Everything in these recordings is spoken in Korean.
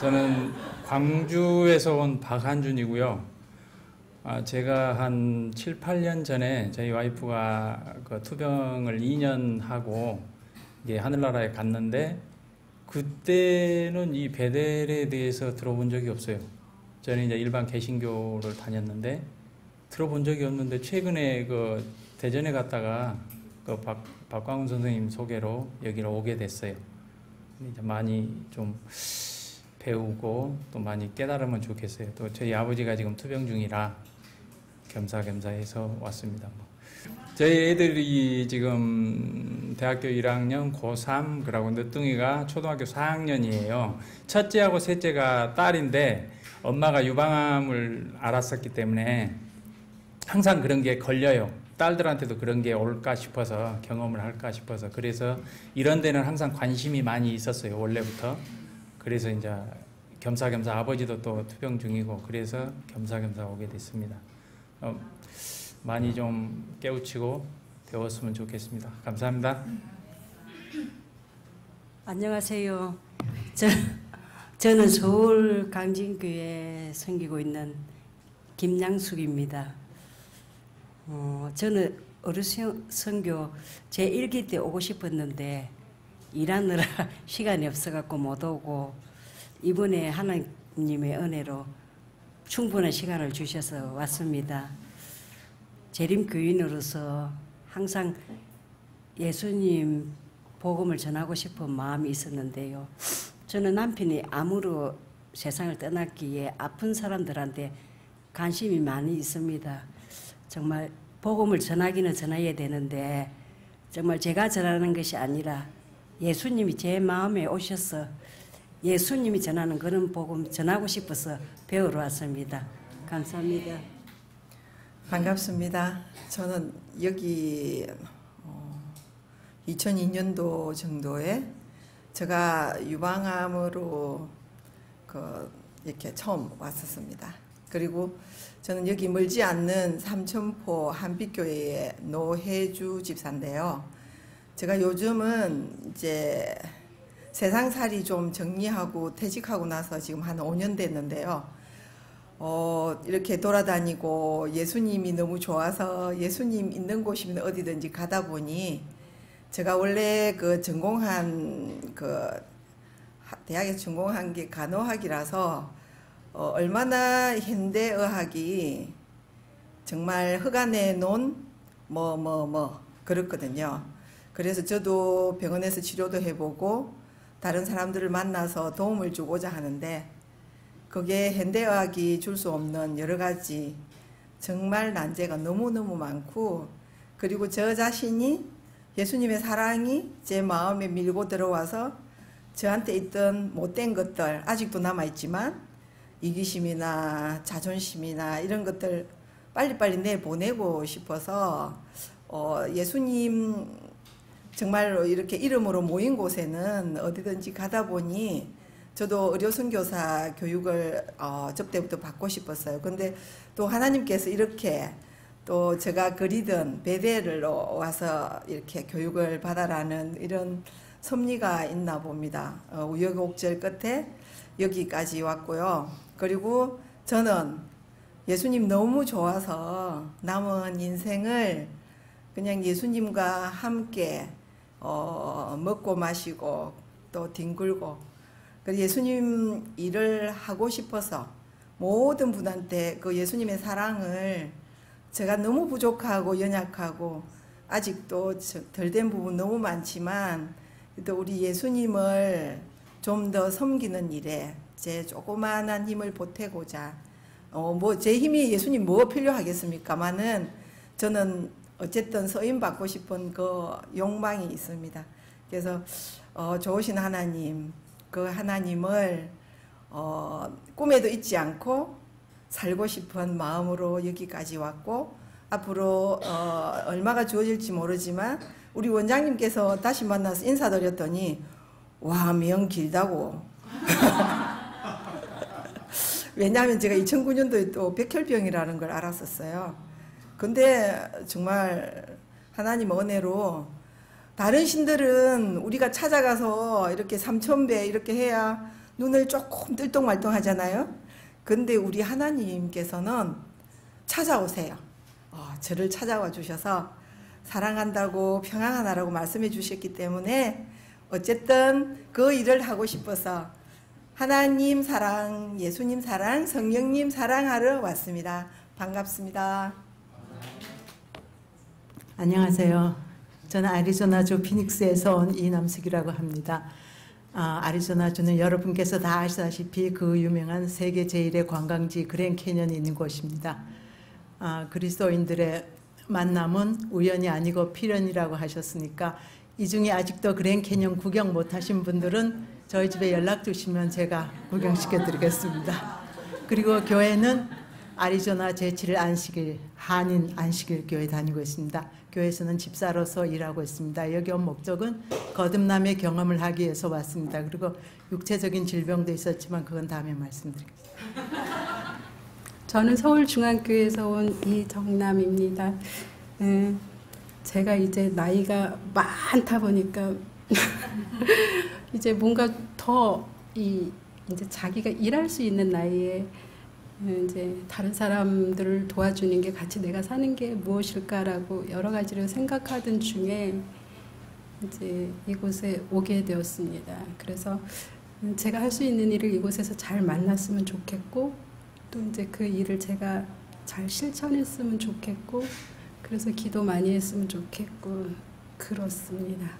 저는 광주에서 온 박한준이고요. 제가 한 7, 8년 전에 저희 와이프가 그 투병을 2년 하고 이게 하늘나라에 갔는데 그때는 이 베델에 대해서 들어본 적이 없어요. 저는 이제 일반 개신교를 다녔는데 들어본 적이 없는데 최근에 그 대전에 갔다가 그 박광훈 선생님 소개로 여기로 오게 됐어요. 이제 많이 좀 배우고 또 많이 깨달으면 좋겠어요. 또 저희 아버지가 지금 투병 중이라 겸사겸사해서 왔습니다. 저희 애들이 지금 대학교 1학년, 고3, 그러고 늦둥이가 초등학교 4학년이에요. 첫째하고 셋째가 딸인데 엄마가 유방암을 앓았었기 때문에 항상 그런 게 걸려요. 딸들한테도 그런 게 올까 싶어서, 경험을 할까 싶어서. 그래서 이런 데는 항상 관심이 많이 있었어요, 원래부터. 그래서 이제 겸사겸사, 아버지도 또 투병 중이고 그래서 겸사겸사 오게 됐습니다. 많이 좀 깨우치고 배웠으면 좋겠습니다. 감사합니다. 안녕하세요. 저는 서울 강진교회 섬기고 있는 김양숙입니다. 저는 어르신 선교 제1기 때 오고 싶었는데 일하느라 시간이 없어갖고 못 오고 이번에 하나님의 은혜로 충분한 시간을 주셔서 왔습니다. 재림교인으로서 항상 예수님 복음을 전하고 싶은 마음이 있었는데요. 저는 남편이 암으로 세상을 떠났기에 아픈 사람들한테 관심이 많이 있습니다. 정말 복음을 전하기는 전해야 되는데 정말 제가 전하는 것이 아니라 예수님이 제 마음에 오셔서 예수님이 전하는 그런 복음 전하고 싶어서 배우러 왔습니다. 감사합니다. 반갑습니다. 저는 여기 2002년도 정도에 제가 유방암으로 이렇게 처음 왔었습니다. 그리고 저는 여기 멀지 않는 삼천포 한빛교회의 노혜주 집사인데요. 제가 요즘은 이제 세상살이 좀 정리하고 퇴직하고 나서 지금 한 5년 됐는데요. 이렇게 돌아다니고 예수님이 너무 좋아서 예수님 있는 곳이면 어디든지 가다 보니 제가 원래 대학에 전공한 게 간호학이라서 얼마나 현대의학이 정말 흑안에 놓은 그렇거든요. 그래서 저도 병원에서 치료도 해보고 다른 사람들을 만나서 도움을 주고자 하는데 그게 현대의학이 줄 수 없는 여러 가지 정말 난제가 너무너무 많고 그리고 저 자신이 예수님의 사랑이 제 마음에 밀고 들어와서 저한테 있던 못된 것들 아직도 남아있지만 이기심이나 자존심이나 이런 것들 빨리빨리 내보내고 싶어서 예수님 정말 이렇게 이름으로 모인 곳에는 어디든지 가다 보니 저도 의료선교사 교육을 접대부터 받고 싶었어요. 근데 또 하나님께서 이렇게 또 제가 그리던 베델을 와서 이렇게 교육을 받아라는 이런 섭리가 있나 봅니다. 우여곡절 끝에 여기까지 왔고요. 그리고 저는 예수님 너무 좋아서 남은 인생을 그냥 예수님과 함께 먹고 마시고 또 뒹굴고 예수님 일을 하고 싶어서 모든 분한테 그 예수님의 사랑을 제가 너무 부족하고 연약하고 아직도 덜 된 부분 너무 많지만 또 우리 예수님을 좀 더 섬기는 일에 제 조그마한 힘을 보태고자 제 힘이 예수님 뭐 필요하겠습니까마는 저는 어쨌든 서임 받고 싶은 그 욕망이 있습니다. 그래서 좋으신 하나님, 그 하나님을 꿈에도 잊지 않고 살고 싶은 마음으로 여기까지 왔고 앞으로 얼마가 주어질지 모르지만 우리 원장님께서 다시 만나서 인사드렸더니 와, 명 길다고. 왜냐하면 제가 2009년도에 또 백혈병이라는 걸 알았었어요. 근데 정말 하나님 은혜로 다른 신들은 우리가 찾아가서 이렇게 3000배 이렇게 해야 눈을 조금 뜰똥말똥 하잖아요. 근데 우리 하나님께서는 찾아오세요. 저를 찾아와 주셔서 사랑한다고 평안하라고 말씀해 주셨기 때문에 어쨌든 그 일을 하고 싶어서 하나님 사랑, 예수님 사랑, 성령님 사랑하러 왔습니다. 반갑습니다. 안녕하세요. 저는 애리조나주 피닉스에서 온 이남숙이라고 합니다. 애리조나주는 여러분께서 다 아시다시피 그 유명한 세계 제1의 관광지 그랜 캐년이 있는 곳입니다. 그리스도인들의 만남은 우연이 아니고 필연이라고 하셨으니까 이 중에 아직도 그랜 캐년 구경 못하신 분들은 저희 집에 연락 주시면 제가 구경시켜 드리겠습니다. 그리고 교회는 애리조나 제7일 안식일 한인 안식일 교회 다니고 있습니다. 교회에서는 집사로서 일하고 있습니다. 여기 온 목적은 거듭남의 경험을 하기 위해서 왔습니다. 그리고 육체적인 질병도 있었지만 그건 다음에 말씀드리겠습니다. 저는 서울중앙교회에서 온 이정남입니다. 제가 이제 나이가 많다 보니까 이제 뭔가 더 이제 자기가 일할 수 있는 나이에 이제 다른 사람들을 도와주는 게 같이 내가 사는 게 무엇일까라고 여러 가지를 생각하던 중에 이제 이곳에 오게 되었습니다. 그래서 제가 할 수 있는 일을 이곳에서 잘 만났으면 좋겠고 또 이제 그 일을 제가 잘 실천했으면 좋겠고 그래서 기도 많이 했으면 좋겠고 그렇습니다.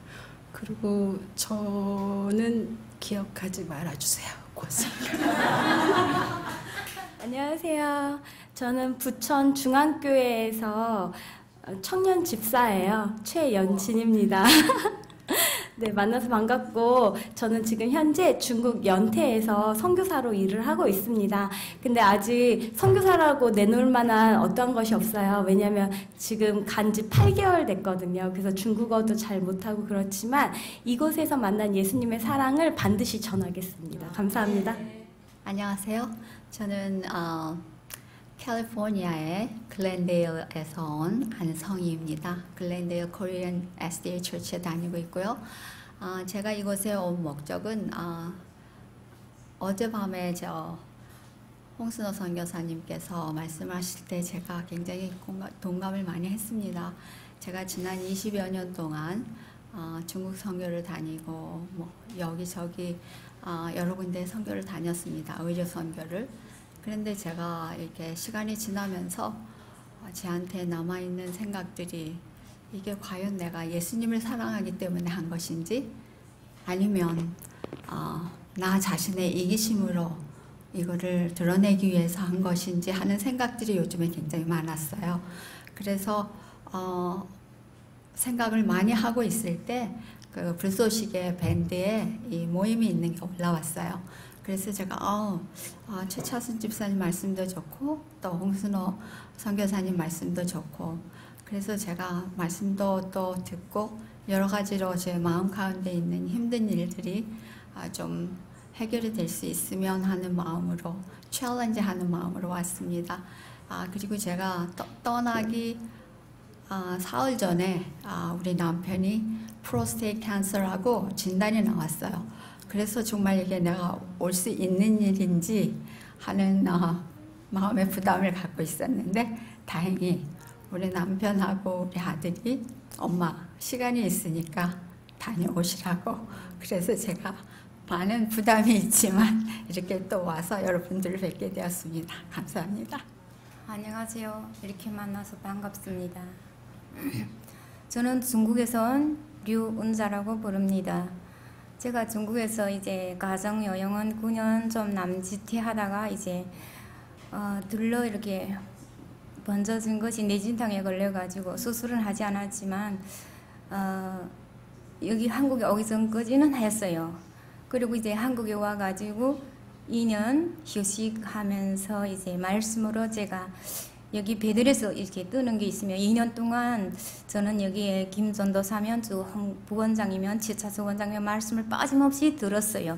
그리고 저는 기억하지 말아주세요. 고맙습니다. 안녕하세요. 저는 부천 중앙교회에서 청년 집사예요. 최연진입니다. 네, 만나서 반갑고 저는 지금 현재 중국 연태에서 선교사로 일을 하고 있습니다. 근데 아직 선교사라고 내놓을 만한 어떠한 것이 없어요. 왜냐하면 지금 간지 8개월 됐거든요. 그래서 중국어도 잘 못하고 그렇지만 이곳에서 만난 예수님의 사랑을 반드시 전하겠습니다. 감사합니다. 안녕하세요. 저는 캘리포니아의 글렌데일에서 온 안성희입니다. 글렌데일 코리안 SDA 처치에 다니고 있고요. 제가 이곳에 온 목적은 어젯밤에 홍순호 선교사님께서 말씀하실 때 제가 굉장히 동감을 많이 했습니다. 제가 지난 20여 년 동안 중국 선교를 다니고 여기저기 여러 군데 선교를 다녔습니다. 의료 선교를. 그런데 제가 이렇게 시간이 지나면서 저한테 남아있는 생각들이 이게 과연 내가 예수님을 사랑하기 때문에 한 것인지 아니면 나 자신의 이기심으로 이거를 드러내기 위해서 한 것인지 하는 생각들이 요즘에 굉장히 많았어요. 그래서 생각을 많이 하고 있을 때 그 불쏘시개 밴드에 이 모임이 있는 게 올라왔어요. 그래서 제가 최차순 집사님 말씀도 좋고 또 홍순호 선교사님 말씀도 좋고 그래서 제가 말씀도 또 듣고 여러 가지로 제 마음 가운데 있는 힘든 일들이 좀 해결이 될 수 있으면 하는 마음으로 챌린지 하는 마음으로 왔습니다. 그리고 제가 떠나기 사흘 전에 우리 남편이 프로스테이트 캔서라고 진단이 나왔어요. 그래서 정말 이게 내가 올 수 있는 일인지 하는 마음의 부담을 갖고 있었는데 다행히 우리 남편하고 우리 아들이 엄마 시간이 있으니까 다녀오시라고 그래서 제가 많은 부담이 있지만 이렇게 또 와서 여러분들을 뵙게 되었습니다. 감사합니다. 안녕하세요. 이렇게 만나서 반갑습니다. 저는 중국에서 온 류은자라고 부릅니다. 제가 중국에서 이제 가정여행은 9년 좀 남짓해 하다가 이제 들러 이렇게 번져진 것이 뇌진탕에 걸려가지고 수술은 하지 않았지만 여기 한국에 오기 전까지는 했어요. 그리고 이제 한국에 와가지고 2년 휴식하면서 이제 말씀으로 제가 여기 베들에서 이렇게 뜨는 게 있으면 2년 동안 저는 여기에 김전도사면 부원장이면 지차수 원장이면 말씀을 빠짐없이 들었어요.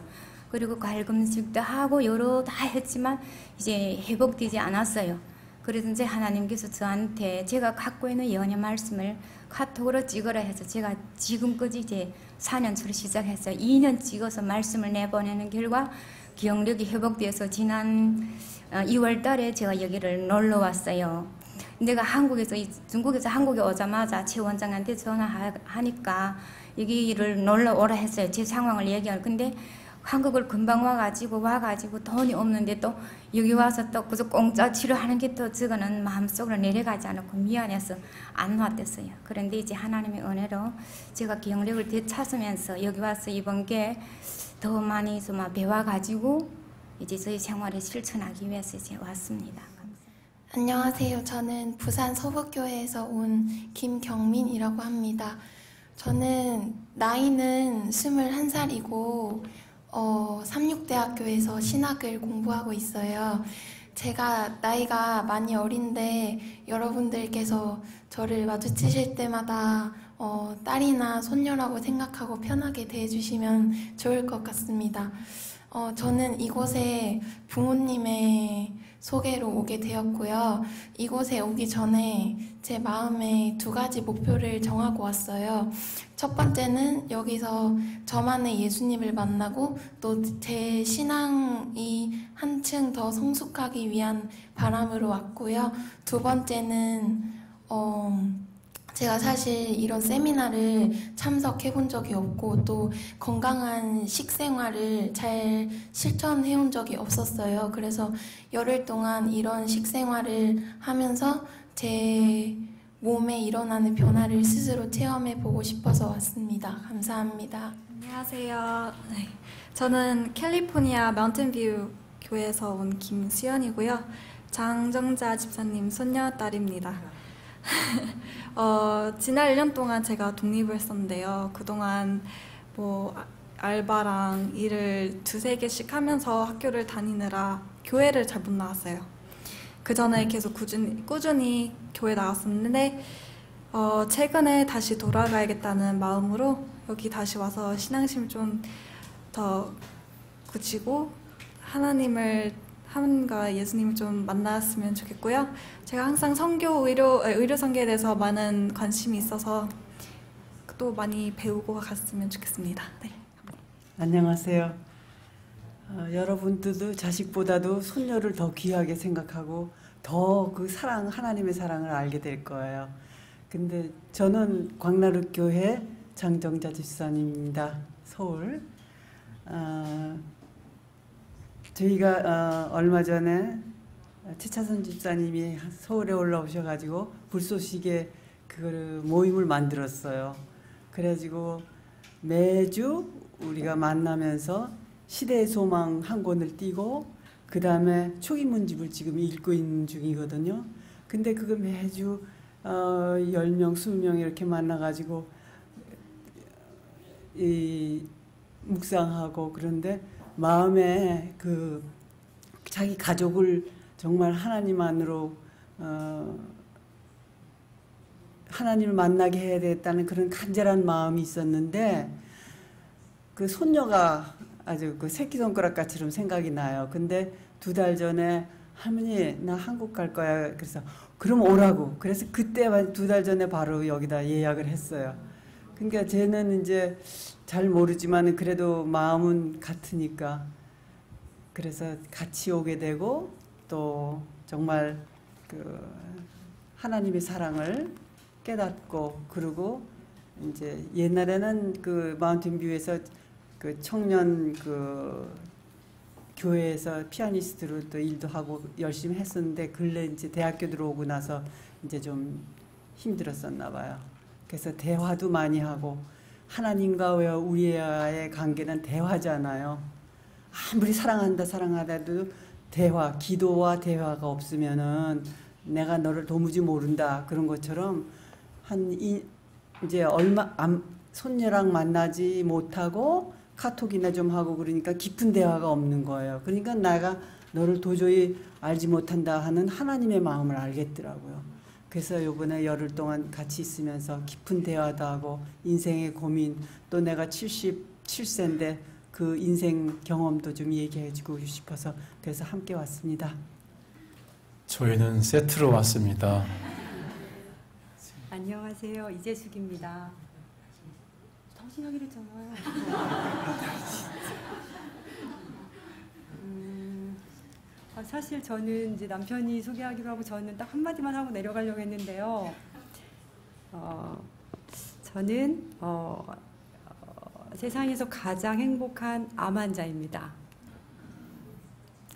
그리고 갈금식도 하고 여러 다 했지만 이제 회복되지 않았어요. 그래서 이제 하나님께서 저한테 제가 갖고 있는 예언의 말씀을 카톡으로 찍으라 해서 제가 지금까지 이제 4년치를 시작했어요. 2년 찍어서 말씀을 내보내는 결과 기억력이 회복돼서 지난 2월 달에 제가 여기를 놀러 왔어요. 내가 중국에서 한국에 오자마자 최 원장한테 전화하니까 여기를 놀러 오라 했어요. 제 상황을 얘기할. 근데 한국을 금방 와가지고 돈이 없는데 또 여기 와서 또 그저 공짜 치료하는 게 또 저거는 마음속으로 내려가지 않고 미안해서 안 왔댔어요. 그런데 이제 하나님의 은혜로 제가 기억력을 되찾으면서 여기 와서 이번 게 더 많이 좀 배워가지고 이제 저희 생활에 실천하기 위해서 이제 왔습니다. 안녕하세요. 저는 부산 서북교회에서 온 김경민이라고 합니다. 저는 나이는 21살이고 삼육대학교에서 신학을 공부하고 있어요. 제가 나이가 많이 어린데 여러분들께서 저를 마주치실 때마다 딸이나 손녀라고 생각하고 편하게 대해주시면 좋을 것 같습니다. 저는 이곳에 부모님의 소개로 오게 되었고요. 이곳에 오기 전에 제 마음에 2가지 목표를 정하고 왔어요. 첫 번째는 여기서 저만의 예수님을 만나고 또 제 신앙이 한층 더 성숙하기 위한 바람으로 왔고요. 두 번째는 제가 사실 이런 세미나를 참석해 본 적이 없고 또 건강한 식생활을 잘 실천해 온 적이 없었어요. 그래서 열흘 동안 이런 식생활을 하면서 제 몸에 일어나는 변화를 스스로 체험해 보고 싶어서 왔습니다. 감사합니다. 안녕하세요. 네, 저는 캘리포니아 마운틴뷰 교회에서 온 김수연이고요. 장정자 집사님 손녀딸입니다. 지난 1년 동안 제가 독립을 했었는데요. 그동안 알바랑 일을 2-3개씩 하면서 학교를 다니느라 교회를 잘 못 나왔어요. 그 전에 계속 꾸준히 교회 나왔었는데 최근에 다시 돌아가야겠다는 마음으로 여기 다시 와서 신앙심을 좀 더 굳히고 하나님과 예수님을 좀 만났으면 좋겠고요. 제가 항상 선교, 의료 선교에 대해서 많은 관심이 있어서 또 많이 배우고 갔으면 좋겠습니다. 네. 안녕하세요. 여러분들도 자식보다도 손녀를 더 귀하게 생각하고 더 그 사랑, 하나님의 사랑을 알게 될 거예요. 근데 저는 광나루교회 장정자 집사님입니다. 서울. 저희가 얼마 전에 최차선 집사님이 서울에 올라오셔가지고 불쏘시개 그 모임을 만들었어요. 그래가지고 매주 우리가 만나면서 시대의 소망 한 권을 띄고 그 다음에 초기문집을 지금 읽고 있는 중이거든요. 근데 그거 매주 10명, 20명 이렇게 만나가지고 묵상하고 그런데 마음에 그 자기 가족을 정말 하나님 안으로 하나님을 만나게 해야 되겠다는 그런 간절한 마음이 있었는데 그 손녀가 아주 그 새끼손가락같이처럼 생각이 나요. 근데 2달 전에 할머니 나 한국 갈 거야. 그래서 그럼 오라고. 그래서 그때 2달 전에 바로 여기다 예약을 했어요. 그러니까 쟤는 이제 잘 모르지만 그래도 마음은 같으니까 그래서 같이 오게 되고 또 정말 그 하나님의 사랑을 깨닫고 그리고 이제 옛날에는 그 마운틴뷰에서 그 청년 그 교회에서 피아니스트로 또 일도 하고 열심히 했었는데 근래 이제 대학교 들어오고 나서 이제 좀 힘들었었나 봐요. 그래서 대화도 많이 하고 하나님과 우리와의 관계는 대화잖아요. 아무리 사랑하다도 대화, 기도와 대화가 없으면은 내가 너를 도무지 모른다 그런 것처럼 이제 손녀랑 만나지 못하고 카톡이나 좀 하고 그러니까 깊은 대화가 없는 거예요. 그러니까 내가 너를 도저히 알지 못한다 하는 하나님의 마음을 알겠더라고요. 그래서 이번에 열흘 동안 같이 있으면서 깊은 대화도 하고 인생의 고민 또 내가 77세인데 그 인생 경험도 좀 얘기해 주고 싶어서 그래서 함께 왔습니다. 저희는 세트로 왔습니다. 안녕하세요. 이재숙입니다. 당신 하기로 했잖아요. 사실 저는 이제 남편이 소개하기로 하고 저는 딱 한마디만 하고 내려가려고 했는데요. 저는 세상에서 가장 행복한 암 환자입니다.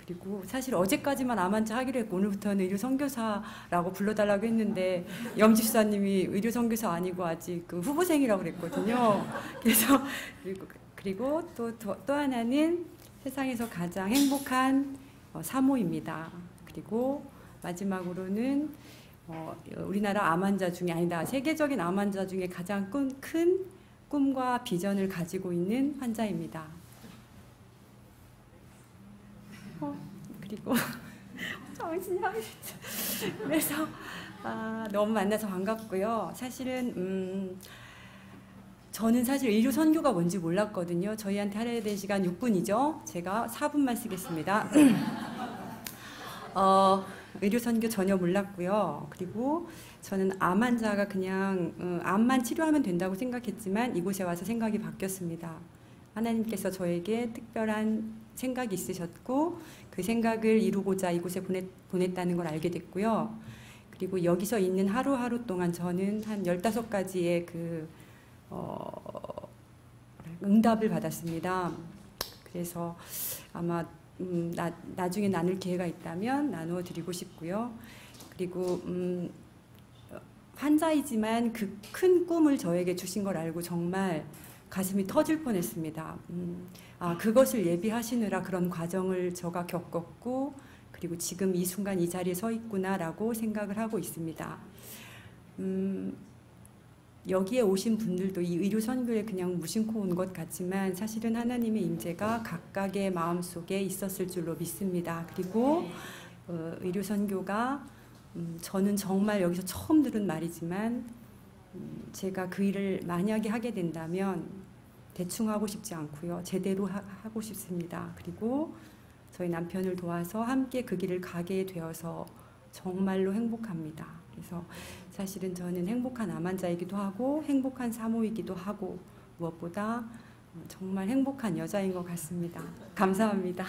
그리고 사실 어제까지만 암 환자 하기로 했고 오늘부터는 의료 선교사라고 불러달라고 했는데 염집사님이 의료 선교사 아니고 아직 그 후보생이라고 그랬거든요. 그래서 그리고 또 하나는 세상에서 가장 행복한 사모입니다. 그리고 마지막으로는 우리나라 암 환자 중에 아니다 세계적인 암 환자 중에 가장 큰 꿈과 비전을 가지고 있는 환자입니다. 그리고 정신이 하겠죠. 그래서 너무 만나서 반갑고요. 사실은 저는 사실 의료 선교가 뭔지 몰랐거든요. 저희한테 할애야 될 시간 6분이죠. 제가 4분만 쓰겠습니다. 의료 선교 전혀 몰랐고요. 그리고 저는 암 환자가 그냥 암만 치료하면 된다고 생각했지만 이곳에 와서 생각이 바뀌었습니다. 하나님께서 저에게 특별한 생각이 있으셨고 그 생각을 이루고자 이곳에 보냈다는 걸 알게 됐고요. 그리고 여기서 있는 하루하루 동안 저는 한 15가지의 응답을 받았습니다. 그래서 아마 나중에 나눌 기회가 있다면 나누어 드리고 싶고요. 그리고 환자이지만 그 큰 꿈을 저에게 주신 걸 알고 정말 가슴이 터질 뻔했습니다. 그것을 예비하시느라 그런 과정을 제가 겪었고 그리고 지금 이 순간 이 자리에 서 있구나라고 생각을 하고 있습니다. 여기에 오신 분들도 이 의료 선교에 그냥 무심코 온 것 같지만 사실은 하나님의 임재가 각각의 마음속에 있었을 줄로 믿습니다. 그리고 의료 선교가 저는 정말 여기서 처음 들은 말이지만 제가 그 일을 만약에 하게 된다면 대충 하고 싶지 않고요. 제대로 하고 싶습니다. 그리고 저희 남편을 도와서 함께 그 길을 가게 되어서 정말로 행복합니다. 그래서 사실은 저는 행복한 암 환자이기도 하고 행복한 사모이기도 하고 무엇보다 정말 행복한 여자인 것 같습니다. 감사합니다.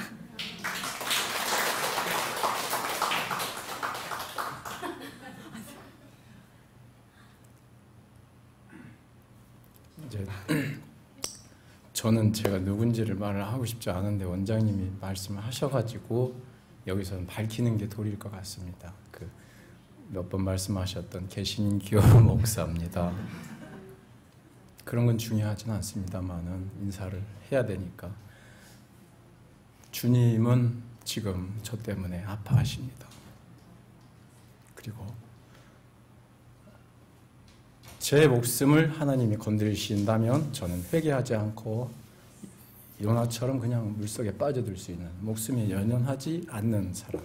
이제 저는 제가 누군지를 말을 하고 싶지 않은데 원장님이 말씀을 하셔가지고 여기서는 밝히는 게 도리일 것 같습니다. 몇 번 말씀하셨던 개신 기호 목사입니다. 그런 건 중요하진 않습니다만은 인사를 해야 되니까 주님은 지금 저 때문에 아파하십니다. 그리고 제 목숨을 하나님이 건드리신다면 저는 회개하지 않고 요나처럼 그냥 물속에 빠져들 수 있는 목숨이 연연하지 않는 사람.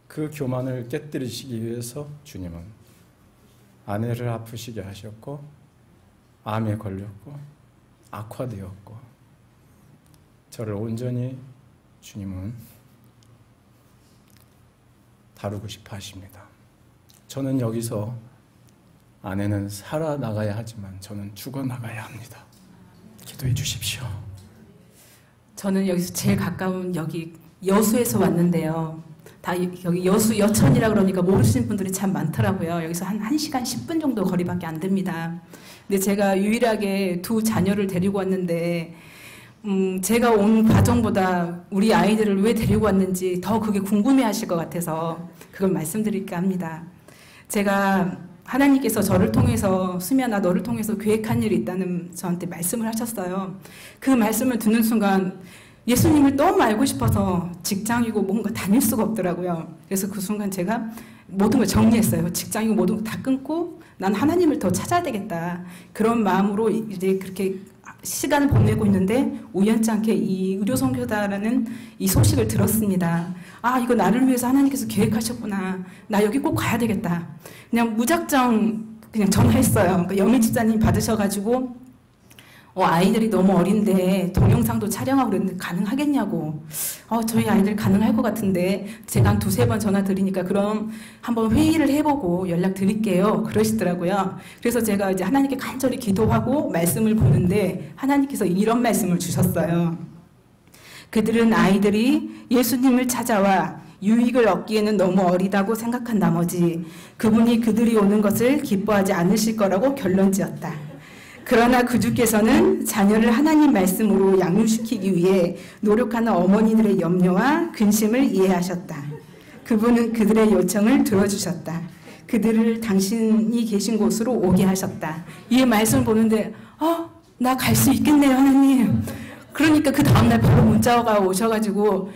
그 교만을 깨뜨리시기 위해서 주님은 아내를 아프시게 하셨고 암에 걸렸고 악화되었고 저를 온전히 주님은 다루고 싶어 하십니다. 저는 여기서 아내는 살아나가야 하지만 저는 죽어나가야 합니다. 기도해 주십시오. 저는 여기서 제일 가까운 여기 여수에서 왔는데요. 다 여기 여수 여천이라 그러니까 모르시는 분들이 참 많더라고요. 여기서 한 1시간 10분 정도 거리밖에 안 됩니다. 근데 제가 유일하게 2 자녀를 데리고 왔는데 제가 온 과정보다 우리 아이들을 왜 데리고 왔는지 더 그게 궁금해하실 것 같아서 그걸 말씀드릴까 합니다. 제가 하나님께서 저를 통해서 수미야 너를 통해서 계획한 일이 있다는 저한테 말씀을 하셨어요. 그 말씀을 듣는 순간 예수님을 너무 알고 싶어서 직장이고 뭔가 다닐 수가 없더라고요. 그래서 그 순간 제가 모든 걸 정리했어요. 직장이고 모든 걸 다 끊고 난 하나님을 더 찾아야 되겠다. 그런 마음으로 이제 그렇게 시간을 보내고 있는데 우연치 않게 이 의료선교다라는 이 소식을 들었습니다. 이거 나를 위해서 하나님께서 계획하셨구나. 나 여기 꼭 가야 되겠다. 그냥 무작정 그냥 전화했어요. 그러니까 영희 집사님 받으셔가지고 아이들이 너무 어린데 동영상도 촬영하고 그랬는데 가능하겠냐고. 저희 아이들 가능할 것 같은데 제가 한 2-3번 전화 드리니까 그럼 한번 회의를 해보고 연락 드릴게요. 그러시더라고요. 그래서 제가 이제 하나님께 간절히 기도하고 말씀을 보는데 하나님께서 이런 말씀을 주셨어요. 그들은 아이들이 예수님을 찾아와 유익을 얻기에는 너무 어리다고 생각한 나머지 그분이 그들이 오는 것을 기뻐하지 않으실 거라고 결론지었다. 그러나 그 주께서는 자녀를 하나님 말씀으로 양육시키기 위해 노력하는 어머니들의 염려와 근심을 이해하셨다. 그분은 그들의 요청을 들어주셨다. 그들을 당신이 계신 곳으로 오게 하셨다. 이 말씀을 보는데 나 갈 수 있겠네요, 하나님. 그러니까 그 다음날 바로 문자가 오셔가지고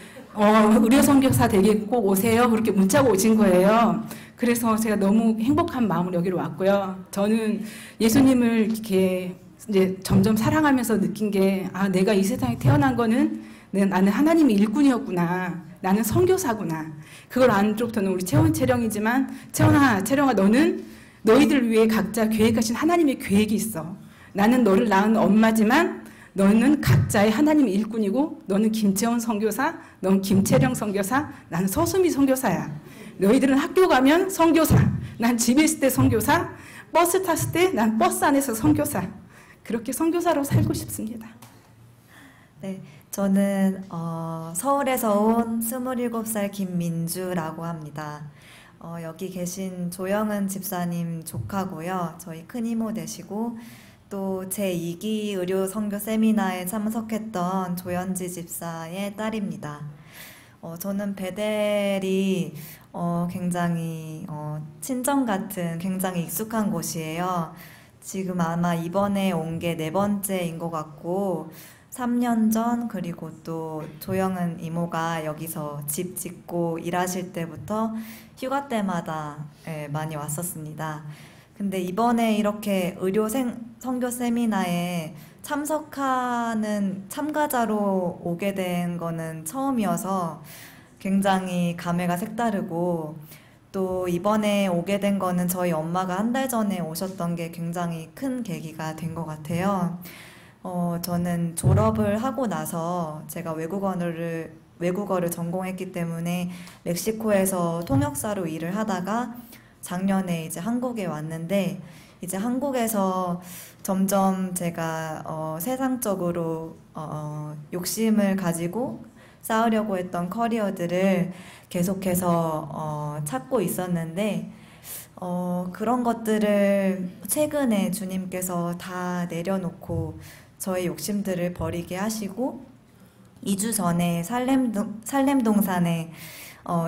의료 선교사 되게 꼭 오세요. 그렇게 문자가 오신 거예요. 그래서 제가 너무 행복한 마음으로 여기로 왔고요. 저는 예수님을 이렇게 이제 점점 사랑하면서 느낀 게 내가 이 세상에 태어난 거는 나는 하나님의 일꾼이었구나. 나는 선교사구나. 그걸 아는 쪽부터는 우리 채령이지만 채령아 너는 너희들을 위해 각자 계획하신 하나님의 계획이 있어. 나는 너를 낳은 엄마지만 너는 각자의 하나님의 일꾼이고 너는 김채원 선교사, 넌 김채령 선교사, 나는 서수미 선교사야. 너희들은 학교 가면 선교사, 난 집에 있을 때 선교사, 버스 탔을 때 난 버스 안에서 선교사. 그렇게 선교사로 살고 싶습니다. 네, 저는 서울에서 온 27살 김민주라고 합니다. 여기 계신 조영은 집사님 조카고요. 저희 큰 이모 되시고 또 제2기 의료 선교 세미나에 참석했던 조연지 집사의 딸입니다. 저는 베델이 굉장히 친정 같은 굉장히 익숙한 곳이에요. 지금 아마 이번에 온 게 4번째인 것 같고 3년 전 그리고 또 조영은 이모가 여기서 집 짓고 일하실 때부터 휴가 때마다 많이 왔었습니다. 근데 이번에 이렇게 의료 선교 세미나에 참석하는 참가자로 오게 된 거는 처음이어서 굉장히 감회가 색다르고 또 이번에 오게 된 거는 저희 엄마가 1달 전에 오셨던 게 굉장히 큰 계기가 된 것 같아요. 저는 졸업을 하고 나서 제가 외국어를 전공했기 때문에 멕시코에서 통역사로 일을 하다가 작년에 이제 한국에 왔는데 이제 한국에서 점점 제가 세상적으로 욕심을 가지고 쌓으려고 했던 커리어들을 계속해서 찾고 있었는데 그런 것들을 최근에 주님께서 다 내려놓고 저의 욕심들을 버리게 하시고 2주 전에 살렘동산에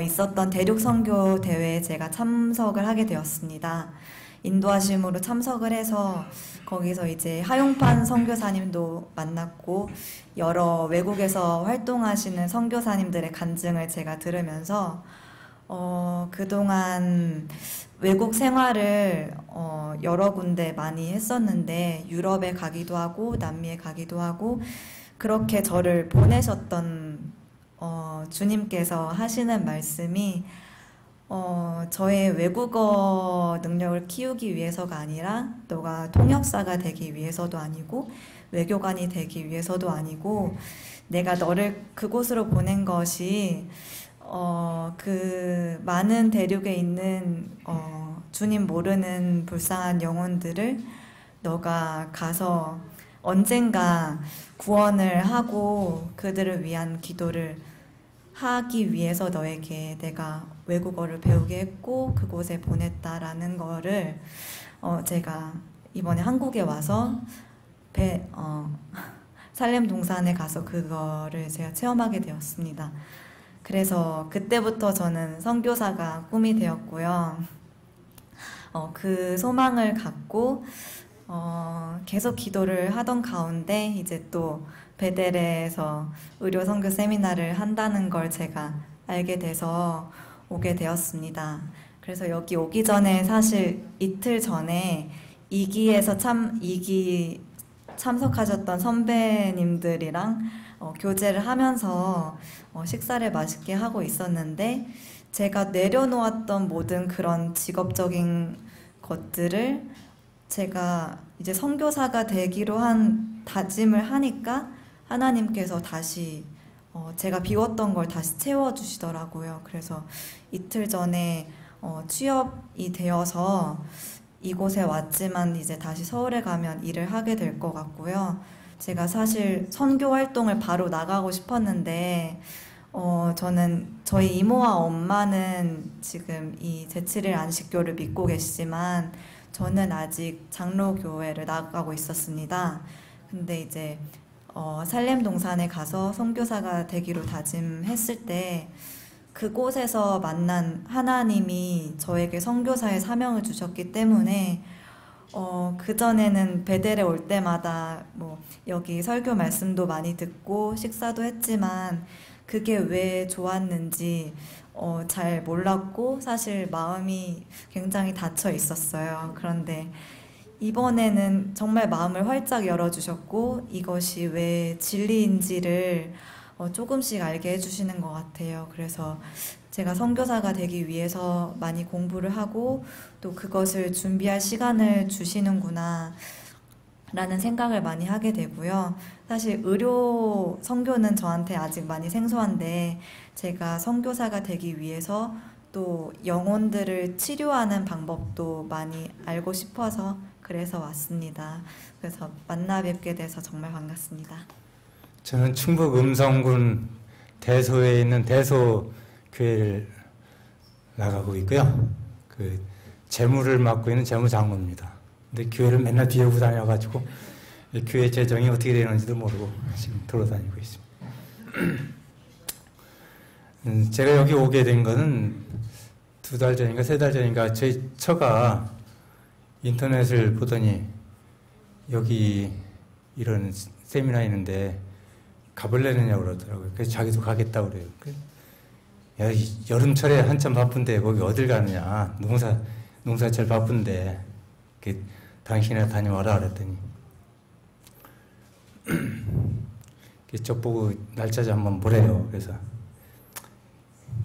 있었던 대륙선교 대회에 제가 참석을 하게 되었습니다. 인도하심으로 참석을 해서 거기서 이제 하용판 선교사님도 만났고 여러 외국에서 활동하시는 선교사님들의 간증을 제가 들으면서 그동안 외국 생활을 여러 군데 많이 했었는데 유럽에 가기도 하고 남미에 가기도 하고 그렇게 저를 보내셨던 주님께서 하시는 말씀이 저의 외국어 능력을 키우기 위해서가 아니라 너가 통역사가 되기 위해서도 아니고 외교관이 되기 위해서도 아니고 내가 너를 그곳으로 보낸 것이 그 많은 대륙에 있는 주님 모르는 불쌍한 영혼들을 너가 가서 언젠가 구원을 하고 그들을 위한 기도를 하기 위해서 너에게 내가 외국어를 배우게 했고 그곳에 보냈다라는 거를 제가 이번에 한국에 와서 살렘동산에 가서 그거를 제가 체험하게 되었습니다. 그래서 그때부터 저는 선교사가 꿈이 되었고요. 그 소망을 갖고 계속 기도를 하던 가운데 이제 또 베델에서 의료 선교 세미나를 한다는 걸 제가 알게 돼서 오게 되었습니다. 그래서 여기 오기 전에 사실 이틀 전에 2기 참석하셨던 선배님들이랑 교제를 하면서 식사를 맛있게 하고 있었는데 제가 내려놓았던 모든 그런 직업적인 것들을 제가 이제 선교사가 되기로 한 다짐을 하니까 하나님께서 다시 제가 비웠던 걸 다시 채워주시더라고요. 그래서 이틀 전에 취업이 되어서 이곳에 왔지만 이제 다시 서울에 가면 일을 하게 될 것 같고요. 제가 사실 선교 활동을 바로 나가고 싶었는데 저는 저희 이모와 엄마는 지금 이 제7일 안식교를 믿고 계시지만 저는 아직 장로교회를 나가고 있었습니다. 근데 이제 살렘 동산에 가서 선교사가 되기로 다짐했을 때 그곳에서 만난 하나님이 저에게 선교사의 사명을 주셨기 때문에 그전에는 베델에 올 때마다 뭐 여기 설교 말씀도 많이 듣고 식사도 했지만 그게 왜 좋았는지 잘 몰랐고 사실 마음이 굉장히 닫혀 있었어요. 그런데 이번에는 정말 마음을 활짝 열어주셨고 이것이 왜 진리인지를 조금씩 알게 해주시는 것 같아요. 그래서 제가 선교사가 되기 위해서 많이 공부를 하고 또 그것을 준비할 시간을 주시는구나 라는 생각을 많이 하게 되고요. 사실 의료 선교는 저한테 아직 많이 생소한데 제가 선교사가 되기 위해서 또 영혼들을 치료하는 방법도 많이 알고 싶어서 그래서 왔습니다. 그래서 만나 뵙게 돼서 정말 반갑습니다. 저는 충북 음성군 대소에 있는 대소교회를 나가고 있고요. 그 재무를 맡고 있는 재무장로입니다. 근데 교회를 맨날 뒤에고 다녀가지고 교회 재정이 어떻게 되는지도 모르고 지금 돌아다니고 있습니다. 제가 여기 오게 된 거는 2달 전인가 3달 전인가 저희 처가 인터넷을 보더니 여기 이런 세미나 있는데 가볼래느냐고 그러더라고요. 그래서 자기도 가겠다고 그래요. 야, 여름철에 한참 바쁜데 거기 어딜 가느냐. 농사철 바쁜데 당신이나 다녀와라 그랬더니 저보고 날짜 좀 한번 보래요. 그래서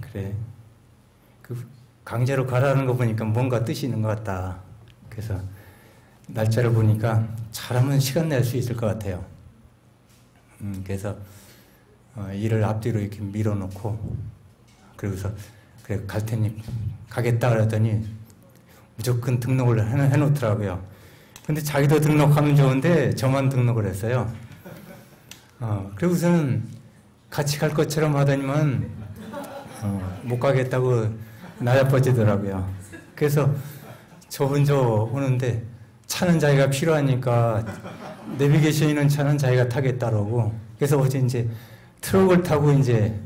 그래 강제로 가라는 거 보니까 뭔가 뜻이 있는 것 같다. 그래서 날짜를 보니까 잘하면 시간 낼 수 있을 것 같아요. 그래서 일을 앞뒤로 이렇게 밀어놓고 그러고서 그래 갈 테니 가겠다 그랬더니 무조건 등록을 해놓더라고요. 근데 자기도 등록하면 좋은데 저만 등록을 했어요. 그리고서는 같이 갈 것처럼 하더니만 못 가겠다고 나자빠지더라고요. 그래서 저 혼자 오는데 차는 자기가 필요하니까 내비게이션 있는 차는 자기가 타겠다라고. 그래서 어제 이제 트럭을 타고 이제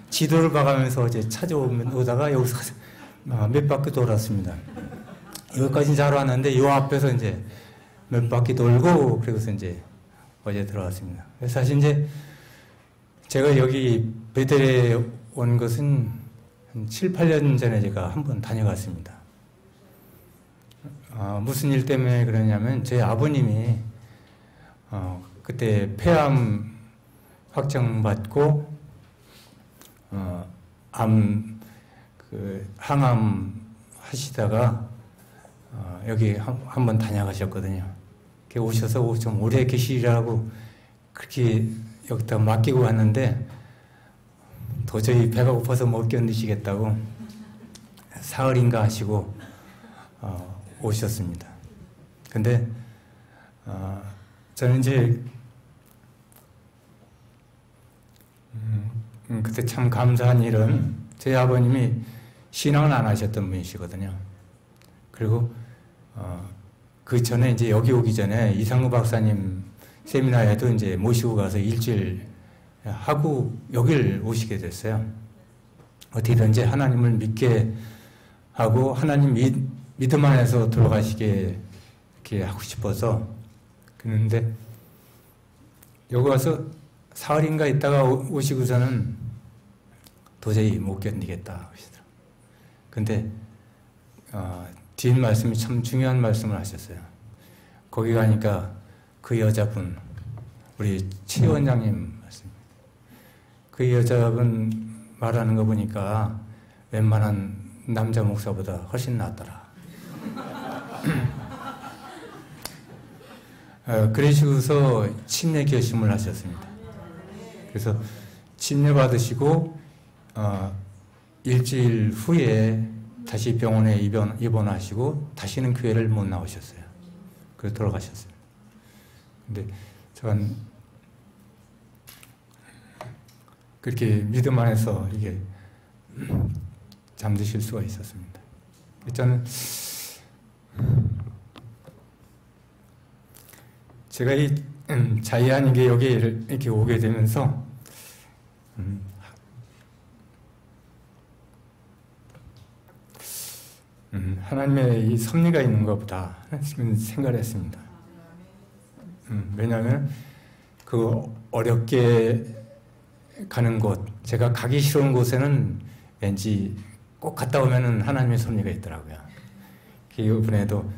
지도를 봐가면서 어제 찾아오다가 여기서 몇 바퀴 돌았습니다. 여기까지 잘 왔는데 요 앞에서 이제 몇 바퀴 돌고 그러고서 이제 어제 들어왔습니다. 그래서 사실 이제 제가 여기 베델에 온 것은 한 7, 8년 전에 제가 한번 다녀갔습니다. 무슨 일 때문에 그러냐면 제 아버님이 그때 폐암 확정받고 항암 하시다가 여기 한번 다녀가셨거든요. 오셔서 좀 오래 계시라고 그렇게 여기다 맡기고 왔는데 도저히 배가 고파서 못 견디시겠다고 사흘인가 하시고 오셨습니다. 근데 저는 이제 그때 참 감사한 일은 제 아버님이 신앙을 안 하셨던 분이시거든요. 그리고 그 전에 이제 여기 오기 전에 이상우 박사님 세미나에도 이제 모시고 가서 일주일 하고 여길 오시게 됐어요. 어떻게든지 하나님을 믿게 하고 하나님 믿음 안에서 들어가시게 이렇게 하고 싶어서 그런데 여기 와서 사흘인가 있다가 오시고서는 도저히 못 견디겠다 하시더라고요. 근데 뒷 말씀이 참 중요한 말씀을 하셨어요. 거기 가니까 그 여자분, 우리 최 원장님 말씀. 그 여자분 말하는 거 보니까 웬만한 남자 목사보다 훨씬 낫더라. 그러시고서 침례 결심을 하셨습니다. 그래서 침례 받으시고 일주일 후에 다시 병원에 입원하시고 다시는 교회를 못 나오셨어요. 그래서 돌아가셨어요. 근데 제가 그렇게 믿음 안에서 이게 잠드실 수가 있었습니다. 저는 제가 이 자의아니게 여기에 이렇게 오게 되면서 하나님의 이 섭리가 있는 것보다 생각을 했습니다. 왜냐하면 그 어렵게 가는 곳, 제가 가기 싫은 곳에는 왠지 꼭 갔다 오면은 하나님의 섭리가 있더라고요. 이번에도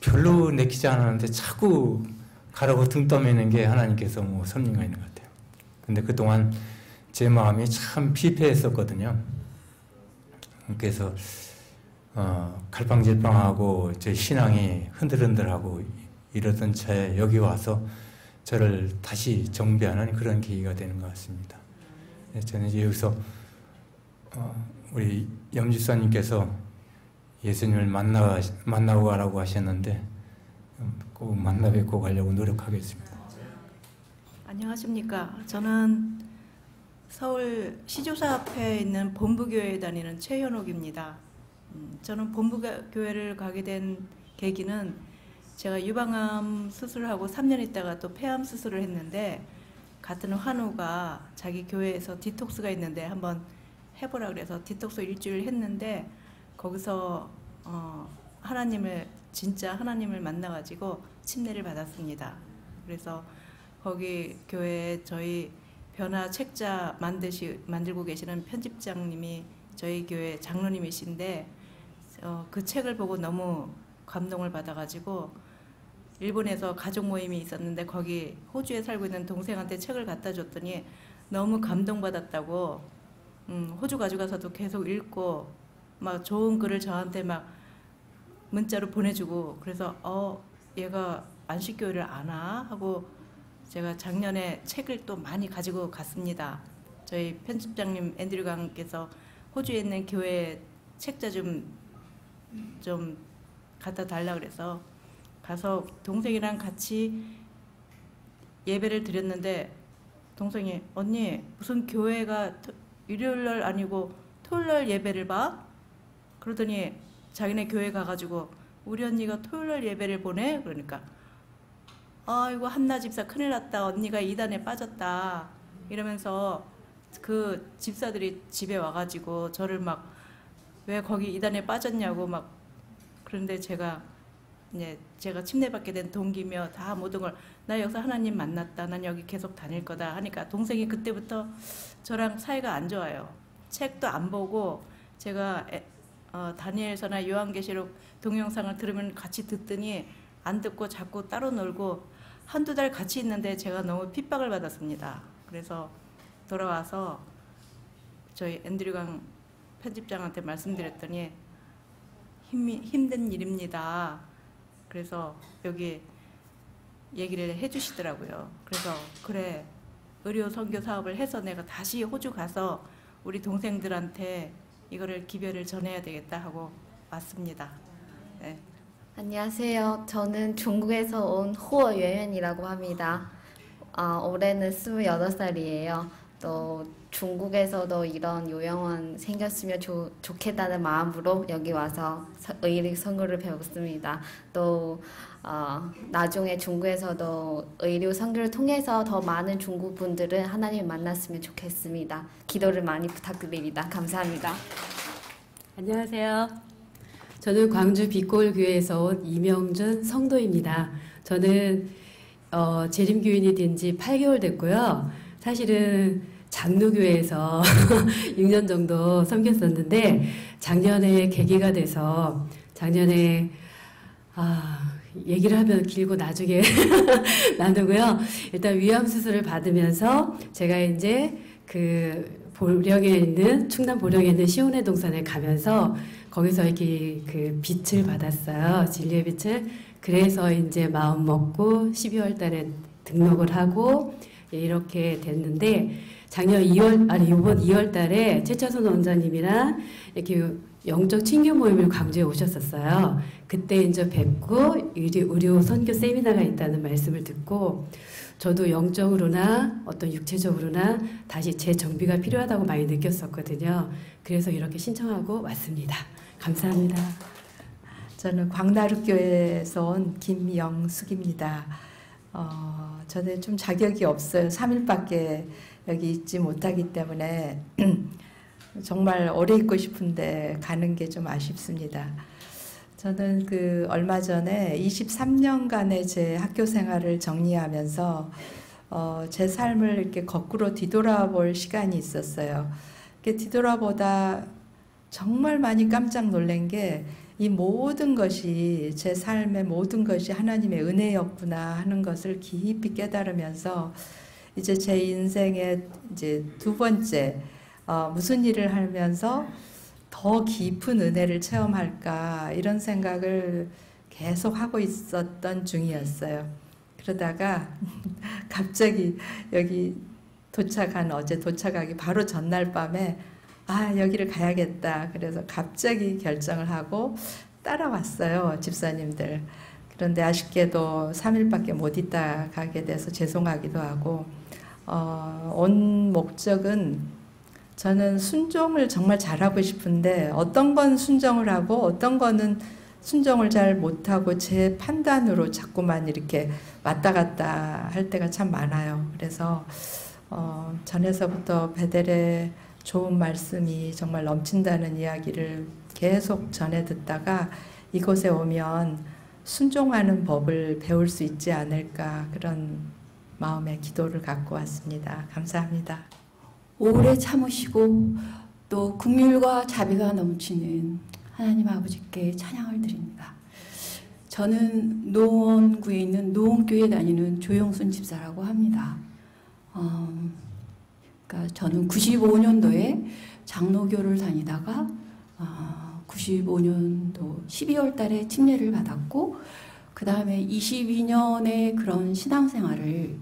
별로 내키지 않았는데 자꾸 가라고 등 떠매는 게 하나님께서 뭐 섭리가 있는 것 같아요. 근데 그동안 제 마음이 참 피폐했었거든요. 그래서 갈팡질팡하고 제 신앙이 흔들흔들하고 이러던 차에 여기 와서 저를 다시 정비하는 그런 계기가 되는 것 같습니다. 저는 이제 여기서 우리 염지사님께서 예수님을 만나고 가라고 하셨는데 꼭 만나 뵙고 가려고 노력하겠습니다. 안녕하십니까. 저는 서울 시조사 앞에 있는 본부교회에 다니는 최현옥입니다. 저는 본부교회를 가게 된 계기는 제가 유방암 수술하고 3년 있다가 또 폐암 수술을 했는데 같은 환우가 자기 교회에서 디톡스가 있는데 한번 해보라 그래서 디톡스 일주일 했는데 거기서 진짜 하나님을 만나가지고 침례를 받았습니다. 그래서 거기 교회에 저희 변화 책자 만들고 계시는 편집장님이 저희 교회 장로님이신데 그 책을 보고 너무 감동을 받아가지고 일본에서 가족 모임이 있었는데 거기 호주에 살고 있는 동생한테 책을 갖다 줬더니 너무 감동받았다고 호주 가져가서도 계속 읽고 막 좋은 글을 저한테 막 문자로 보내주고 그래서 얘가 안식교회를 아나 하고 제가 작년에 책을 또 많이 가지고 갔습니다. 저희 편집장님 앤드류 강께서 호주에 있는 교회 책자 좀 갖다 달라 그래서 가서 동생이랑 같이 예배를 드렸는데 동생이 언니 무슨 교회가 일요일날 아니고 토요일날 예배를 봐? 그러더니 자기네 교회 가가지고 우리 언니가 토요일날 예배를 보내? 그러니까 아이고 한나 집사 큰일 났다. 언니가 이단에 빠졌다. 이러면서 그 집사들이 집에 와가지고 저를 막 왜 거기 이단에 빠졌냐고 막 그런데 제가 침례받게 된 동기며 다 모든 걸 나 여기서 하나님 만났다. 난 여기 계속 다닐 거다 하니까 동생이 그때부터 저랑 사이가 안 좋아요. 책도 안 보고 제가 다니엘서나 요한계시록 동영상을 들으면 같이 듣더니 안 듣고 자꾸 따로 놀고 한두 달 같이 있는데 제가 너무 핍박을 받았습니다. 그래서 돌아와서 저희 앤드류 강 편집장한테 말씀드렸더니 힘든 일입니다. 그래서 여기 얘기를 해주시더라고요. 그래서 그래 의료 선교 사업을 해서 내가 다시 호주 가서 우리 동생들한테 이거를 기별을 전해야 되겠다 하고 왔습니다. 네. 안녕하세요. 저는 중국에서 온 호예연이라고 합니다. 올해는 28살이에요. 또 중국에서도 이런 요양원 생겼으면 좋겠다는 마음으로 여기 와서 의료 선교를 배웠습니다. 또 나중에 중국에서도 의료 선교를 통해서 더 많은 중국 분들은 하나님을 만났으면 좋겠습니다. 기도를 많이 부탁드립니다. 감사합니다. 안녕하세요. 저는 광주 빛골교회에서 온 이명준 성도입니다. 저는 재림교인이 된 지 8개월 됐고요. 사실은 장로교회에서 6년 정도 섬겼었는데 작년에 계기가 돼서 작년에 얘기를 하면 길고 나중에 나누고요. 일단 위암 수술을 받으면서 제가 이제 그 보령에 있는 충남 보령에 있는 시온의 동산에 가면서 거기서 이렇게 그 빛을 받았어요. 진리의 빛을. 그래서 이제 마음 먹고 12월 달에 등록을 하고 이렇게 됐는데 작년 2월 아니 이번 2월 달에 최차선 원장님이랑 이렇게 영적 친교 모임을 광주에 오셨었어요. 그때 이제 뵙고 의료 선교 세미나가 있다는 말씀을 듣고 저도 영적으로나 어떤 육체적으로나 다시 재정비가 필요하다고 많이 느꼈었거든요. 그래서 이렇게 신청하고 왔습니다. 감사합니다. 저는 광나루교회에서 온 김영숙입니다. 저는 좀 자격이 없어요. 3일밖에 여기 있지 못하기 때문에 정말 오래 있고 싶은데 가는 게 좀 아쉽습니다. 저는 얼마 전에 23년간의 제 학교 생활을 정리하면서 제 삶을 이렇게 거꾸로 뒤돌아볼 시간이 있었어요. 이렇게 뒤돌아보다 정말 많이 깜짝 놀란 게 이 모든 것이 제 삶의 모든 것이 하나님의 은혜였구나 하는 것을 깊이 깨달으면서 이제 제 인생의 이제 두 번째 무슨 일을 하면서 더 깊은 은혜를 체험할까 이런 생각을 계속 하고 있었던 중이었어요. 그러다가 갑자기 여기 어제 도착하기 바로 전날 밤에 여기를 가야겠다. 그래서 갑자기 결정을 하고 따라왔어요, 집사님들. 그런데 아쉽게도 3일밖에 못 있다 가게 돼서 죄송하기도 하고, 온 목적은 저는 순종을 정말 잘하고 싶은데 어떤 건 순종을 하고 어떤 거는 순종을 잘 못하고 제 판단으로 자꾸만 이렇게 왔다 갔다 할 때가 참 많아요. 그래서 전에서부터 베델의 좋은 말씀이 정말 넘친다는 이야기를 계속 전해 듣다가 이곳에 오면 순종하는 법을 배울 수 있지 않을까 그런 마음의 기도를 갖고 왔습니다. 감사합니다. 오래 참으시고 또 긍휼과 자비가 넘치는 하나님 아버지께 찬양을 드립니다. 저는 노원구에 있는 노원교회 다니는 조영순 집사라고 합니다. 그러니까 저는 95년도에 장로교를 다니다가 95년도 12월 달에 침례를 받았고 그 다음에 22년의 그런 신앙생활을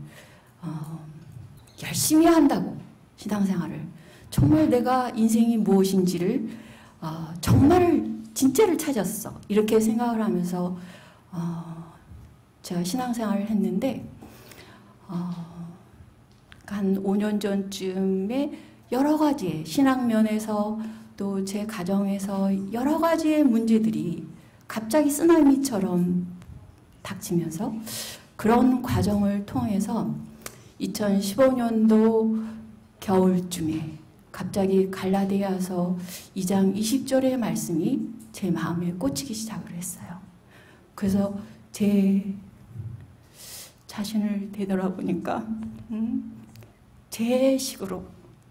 열심히 한다고 신앙생활을 정말 내가 인생이 무엇인지를 정말 진짜를 찾았어 이렇게 생각을 하면서 제가 신앙생활을 했는데 한 5년 전쯤에 여러 가지의 신앙면에서 또 제 가정에서 여러 가지의 문제들이 갑자기 쓰나미처럼 닥치면서 그런 과정을 통해서 2015년도 겨울쯤에 갑자기 갈라디아서 2장 20절의 말씀이 제 마음에 꽂히기 시작을 했어요. 그래서 제 자신을 되돌아보니까 제 식으로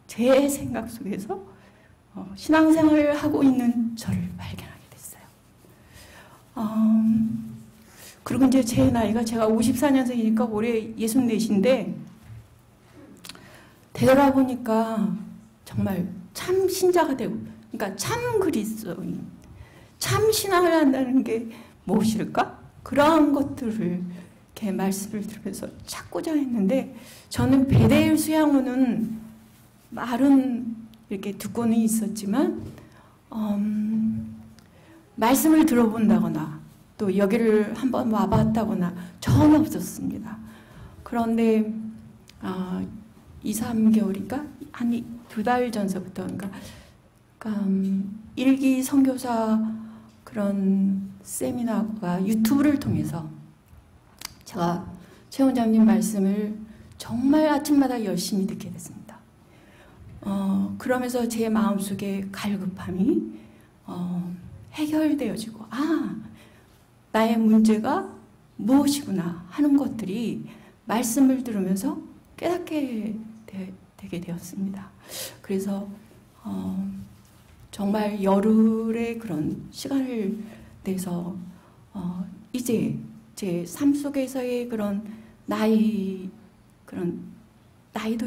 제 생각 속에서 신앙생활을 하고 있는 저를 발견하게 됐어요. 그리고 이제 제 나이가 제가 54년생이니까 올해 64인데 되돌아보니까 정말 참 신자가 되고 그러니까 참 그리스도인 참 신앙을 한다는 게 무엇일까? 그러한 것들을 이렇게 말씀을 들으면서 찾고자 했는데 저는 베델 수양원은 말은 이렇게 듣고는 있었지만 말씀을 들어본다거나 또 여기를 한번 와봤다거나 전혀 없었습니다. 그런데 2, 3개월인가? 한 2달 전서부터 그러니까 일기 선교사 그런 세미나가 유튜브를 통해서 제가 최 원장님 말씀을 정말 아침마다 열심히 듣게 됐습니다. 그러면서 제 마음속에 갈급함이 해결되어지고 나의 문제가 무엇이구나 하는 것들이 말씀을 들으면서 깨닫게 되게 되었습니다. 그래서 정말 열흘의 그런 시간을 내서 이제 제 삶 속에서의 그런 나이도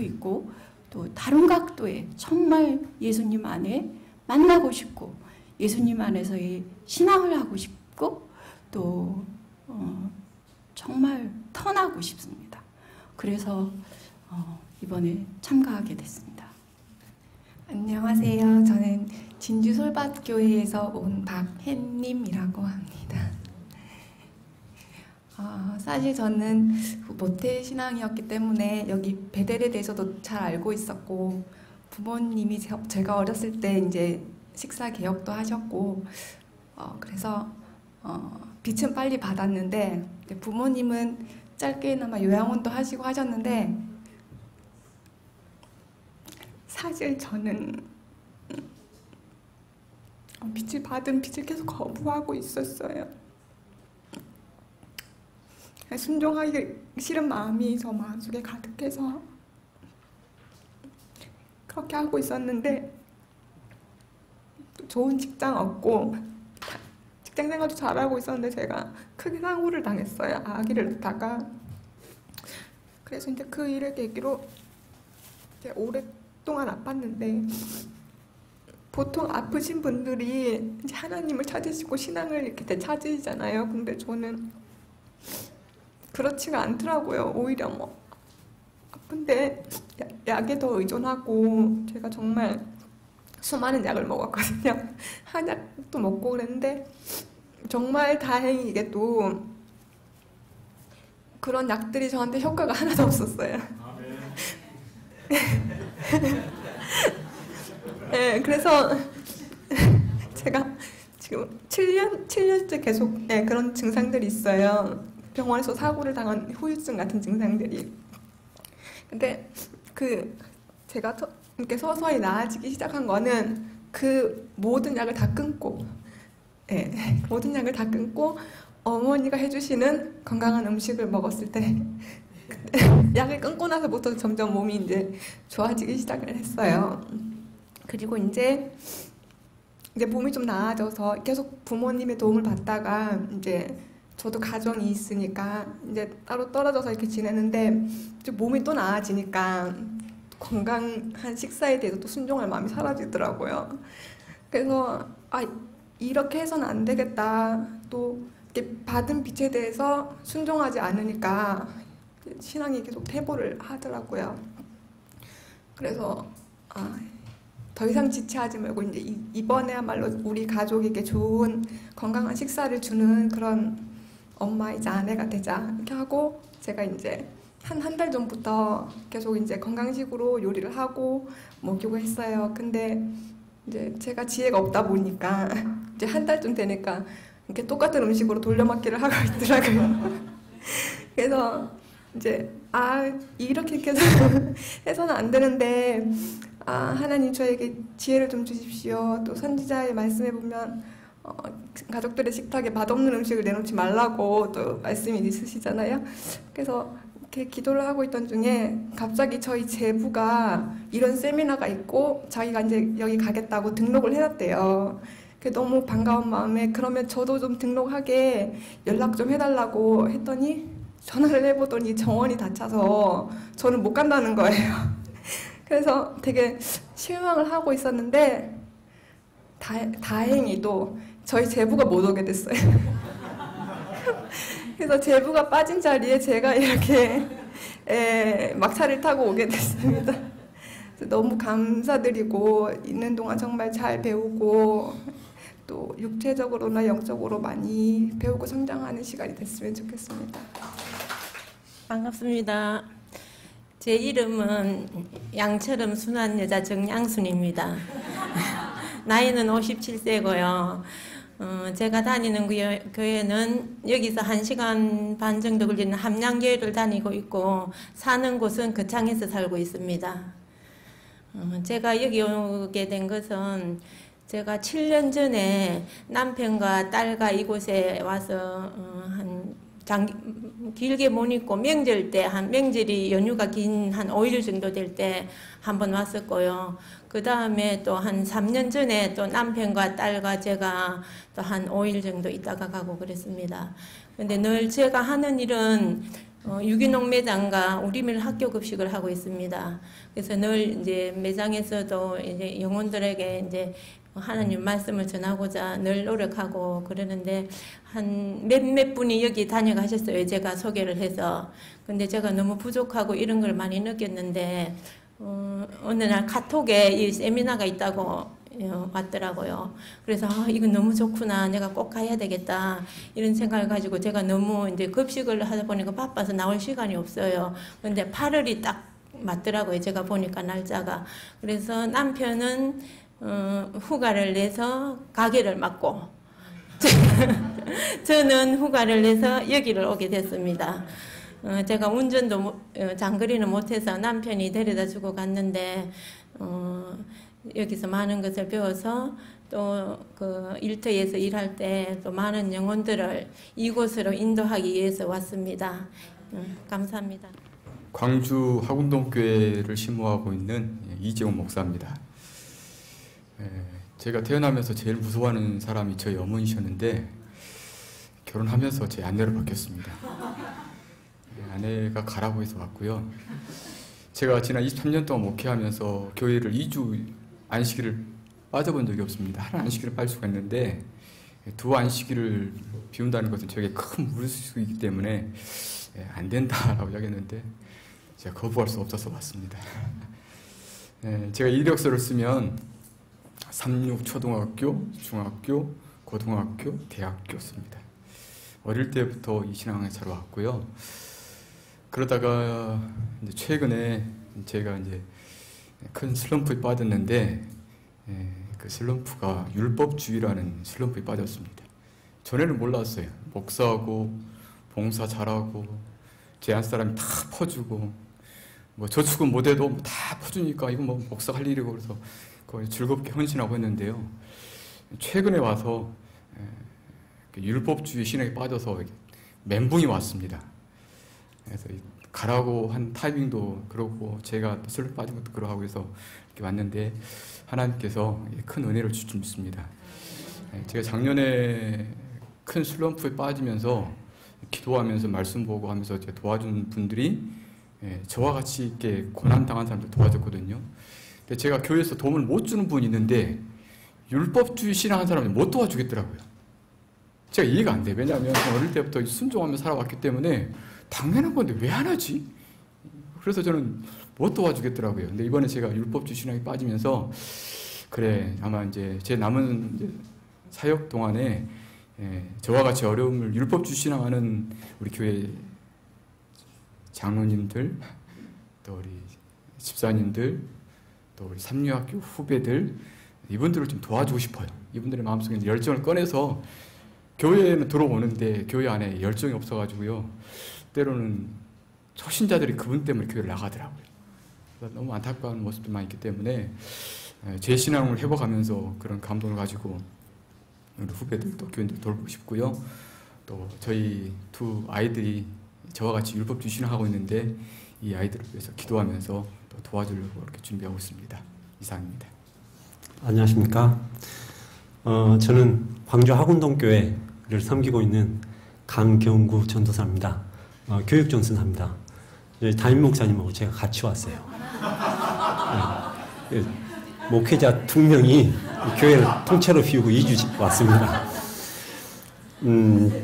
있고 또 다른 각도의 정말 예수님 안에 만나고 싶고 예수님 안에서의 신앙을 하고 싶고 또 정말 턴하고 싶습니다. 그래서 이번에 참가하게 됐습니다. 안녕하세요. 저는 진주 솔밭교회에서 온 박혜님이라고 합니다. 사실 저는 모태 신앙이었기 때문에 여기 베델에 대해서도 잘 알고 있었고, 부모님이 제가 어렸을 때 이제 식사 개혁도 하셨고, 그래서 빛은 빨리 받았는데, 부모님은 짧게나마 요양원도 하시고 하셨는데, 사실 저는 빛을 받은 빛을 계속 거부하고 있었어요. 순종하기 싫은 마음이 저 마음속에 가득해서 그렇게 하고 있었는데, 또 좋은 직장 얻고 직장 생활도 잘하고 있었는데 제가 크게 사고를 당했어요. 아기를 낳다가. 그래서 이제 그 일을 계기로 이제 오랫동안 아팠는데, 보통 아프신 분들이 이제 하나님을 찾으시고 신앙을 이렇게 찾으시잖아요. 근데 저는 그렇지가 않더라고요. 오히려 뭐 아픈데 약에 더 의존하고, 제가 정말 수많은 약을 먹었거든요. 한약도 먹고 그랬는데, 정말 다행히게도 그런 약들이 저한테 효과가 하나도 없었어요. 네, 그래서 제가 지금 7년째 계속 그런 증상들이 있어요. 병원에서 사고를 당한 후유증 같은 증상들이. 근데 제가 이렇게 서서히 나아지기 시작한 거는 그 모든 약을 다 끊고, 모든 약을 다 끊고 어머니가 해주시는 건강한 음식을 먹었을 때, 약을 끊고 나서부터 점점 몸이 이제 좋아지기 시작을 했어요. 그리고 이제 몸이 좀 나아져서 계속 부모님의 도움을 받다가, 이제 저도 가정이 있으니까 이제 따로 떨어져서 이렇게 지내는데, 이제 몸이 또 나아지니까 건강한 식사에 대해서 또 순종할 마음이 사라지더라고요. 그래서 이렇게 해서는 안 되겠다. 또 이렇게 받은 빛에 대해서 순종하지 않으니까 신앙이 계속 퇴보를 하더라고요. 그래서 더 이상 지체하지 말고 이제 이번에야말로 우리 가족에게 좋은 건강한 식사를 주는 그런 엄마이자 아내가 되자 이렇게 하고, 제가 이제 한 달 전부터 계속 이제 건강식으로 요리를 하고 먹이고 했어요. 근데 이제 제가 지혜가 없다 보니까 이제 한 달쯤 되니까 이렇게 똑같은 음식으로 돌려막기를 하고 있더라고요. 그래서 이제 이렇게 계속 해서는 안 되는데, 하나님 저에게 지혜를 좀 주십시오. 또 선지자의 말씀에 보면 가족들의 식탁에 맛없는 음식을 내놓지 말라고 또 말씀이 있으시잖아요. 그래서 이렇게 기도를 하고 있던 중에 갑자기 저희 제부가 이런 세미나가 있고 자기가 이제 여기 가겠다고 등록을 해놨대요. 너무 반가운 마음에 그러면 저도 좀 등록하게 연락 좀 해달라고 했더니, 전화를 해보더니 정원이 닫혀서 저는 못 간다는 거예요. 그래서 되게 실망을 하고 있었는데, 다행히도 저희 제부가 못 오게 됐어요. 그래서 제부가 빠진 자리에 제가 이렇게 막차를 타고 오게 됐습니다. 너무 감사드리고, 있는 동안 정말 잘 배우고 또 육체적으로나 영적으로 많이 배우고 성장하는 시간이 됐으면 좋겠습니다. 반갑습니다. 제 이름은 양처럼 순한 여자 정양순입니다. 나이는 57세고요. 제가 다니는 교회는 여기서 1시간 반 정도 걸리는 함양교회를 다니고 있고, 사는 곳은 거창에서 살고 있습니다. 제가 여기 오게 된 것은 제가 7년 전에 남편과 딸과 이곳에 와서 길게 못 있고, 명절 때 명절이 연휴가 긴 한 5일 정도 될 때 한번 왔었고요. 그 다음에 또 한 3년 전에 또 남편과 딸과 제가 또 한 5일 정도 있다가 가고 그랬습니다. 근데 늘 제가 하는 일은 유기농 매장과 우리밀 학교 급식을 하고 있습니다. 그래서 늘 이제 매장에서도 이제 영혼들에게 이제 하나님 말씀을 전하고자 늘 노력하고 그러는데 한 몇몇 분이 여기 다녀가셨어요. 제가 소개를 해서. 근데 제가 너무 부족하고 이런 걸 많이 느꼈는데 어느 날 카톡에 이 세미나가 있다고 왔더라고요. 그래서 이거 너무 좋구나. 내가 꼭 가야 되겠다. 이런 생각을 가지고 제가 너무 이제 급식을 하다 보니까 바빠서 나올 시간이 없어요. 근데 8월이 딱 맞더라고요. 제가 보니까 날짜가. 그래서 남편은 휴가를 내서 가게를 맡고 저는 휴가를 내서 여기를 오게 됐습니다. 제가 운전도 장거리는 못해서 남편이 데려다 주고 갔는데 여기서 많은 것을 배워서 또 그 일터에서 일할 때 또 많은 영혼들을 이곳으로 인도하기 위해서 왔습니다. 감사합니다. 광주 하군동교회를 심호하고 있는 이재용 목사입니다. 제가 태어나면서 제일 무서워하는 사람이 저희 어머니셨는데 결혼하면서 제 아내로 바뀌었습니다. 아내가 가라고 해서 왔고요. 제가 지난 23년 동안 목회하면서 교회를 2주 안식일을 빠져본 적이 없습니다. 하나 안식일을 빠질 수가 있는데 두 안식일을 비운다는 것은 저에게 큰 무리수이기 때문에 안 된다라고 이야기했는데 제가 거부할 수 없어서 왔습니다. 제가 이력서를 쓰면 36 초등학교, 중학교, 고등학교, 대학교 씁니다. 어릴 때부터 이 신앙생활 왔고요. 그러다가 이제 최근에 제가 이제 큰 슬럼프에 빠졌는데 그 슬럼프가 율법주의라는 슬럼프에 빠졌습니다. 전에는 몰랐어요. 목사하고 봉사 잘하고 제한 사람이 다 퍼주고 뭐 저축은 못해도 다 퍼주니까 이거 뭐 목사 할 일이고 그래서 거의 즐겁게 헌신하고 했는데요. 최근에 와서 율법주의 신앙에 빠져서 멘붕이 왔습니다. 그래서 가라고 한 타이밍도 그렇고 제가 슬럼프 빠진 것도 그러고 해서 이렇게 왔는데 하나님께서 큰 은혜를 주실 줄 믿습니다. 제가 작년에 큰 슬럼프에 빠지면서 기도하면서 말씀 보고 하면서 제가 도와준 분들이 저와 같이 이렇게 고난당한 사람들 도와줬거든요. 근데 제가 교회에서 도움을 못 주는 분이 있는데 율법주의 신앙한 사람을 못 도와주겠더라고요. 제가 이해가 안 돼요. 왜냐하면 어릴 때부터 순종하며 살아왔기 때문에 당연한 건데 왜 안 하지? 그래서 저는 못 도와주겠더라고요. 근데 이번에 제가 율법주의 신앙에 빠지면서 그래 아마 이제 제 남은 이제 사역 동안에 저와 같이 어려움을 율법주의 신앙하는 우리 교회 장로님들 또 우리 집사님들 또 우리 삼류학교 후배들 이분들을 좀 도와주고 싶어요. 이분들의 마음속에 열정을 꺼내서 교회에는 들어오는데 교회 안에 열정이 없어가지고요. 때로는 초신자들이 그분 때문에 교회를 나가더라고요. 너무 안타까운 모습들만 있기 때문에 제 신앙을 회복하면서 그런 감동을 가지고 우리 후배들도 교인들 돌보고 싶고요. 또 저희 두 아이들이 저와 같이 율법주의 신앙하고 있는데 이 아이들을 위해서 기도하면서 또 도와주려고 이렇게 준비하고 있습니다. 이상입니다. 안녕하십니까. 저는 광주 하군동교회를 섬기고 있는 강경구 전도사입니다. 교육 전선합니다. 담임 목사님하고 제가 같이 왔어요. 목회자 2명이 교회를 통째로 비우고 2주 왔습니다.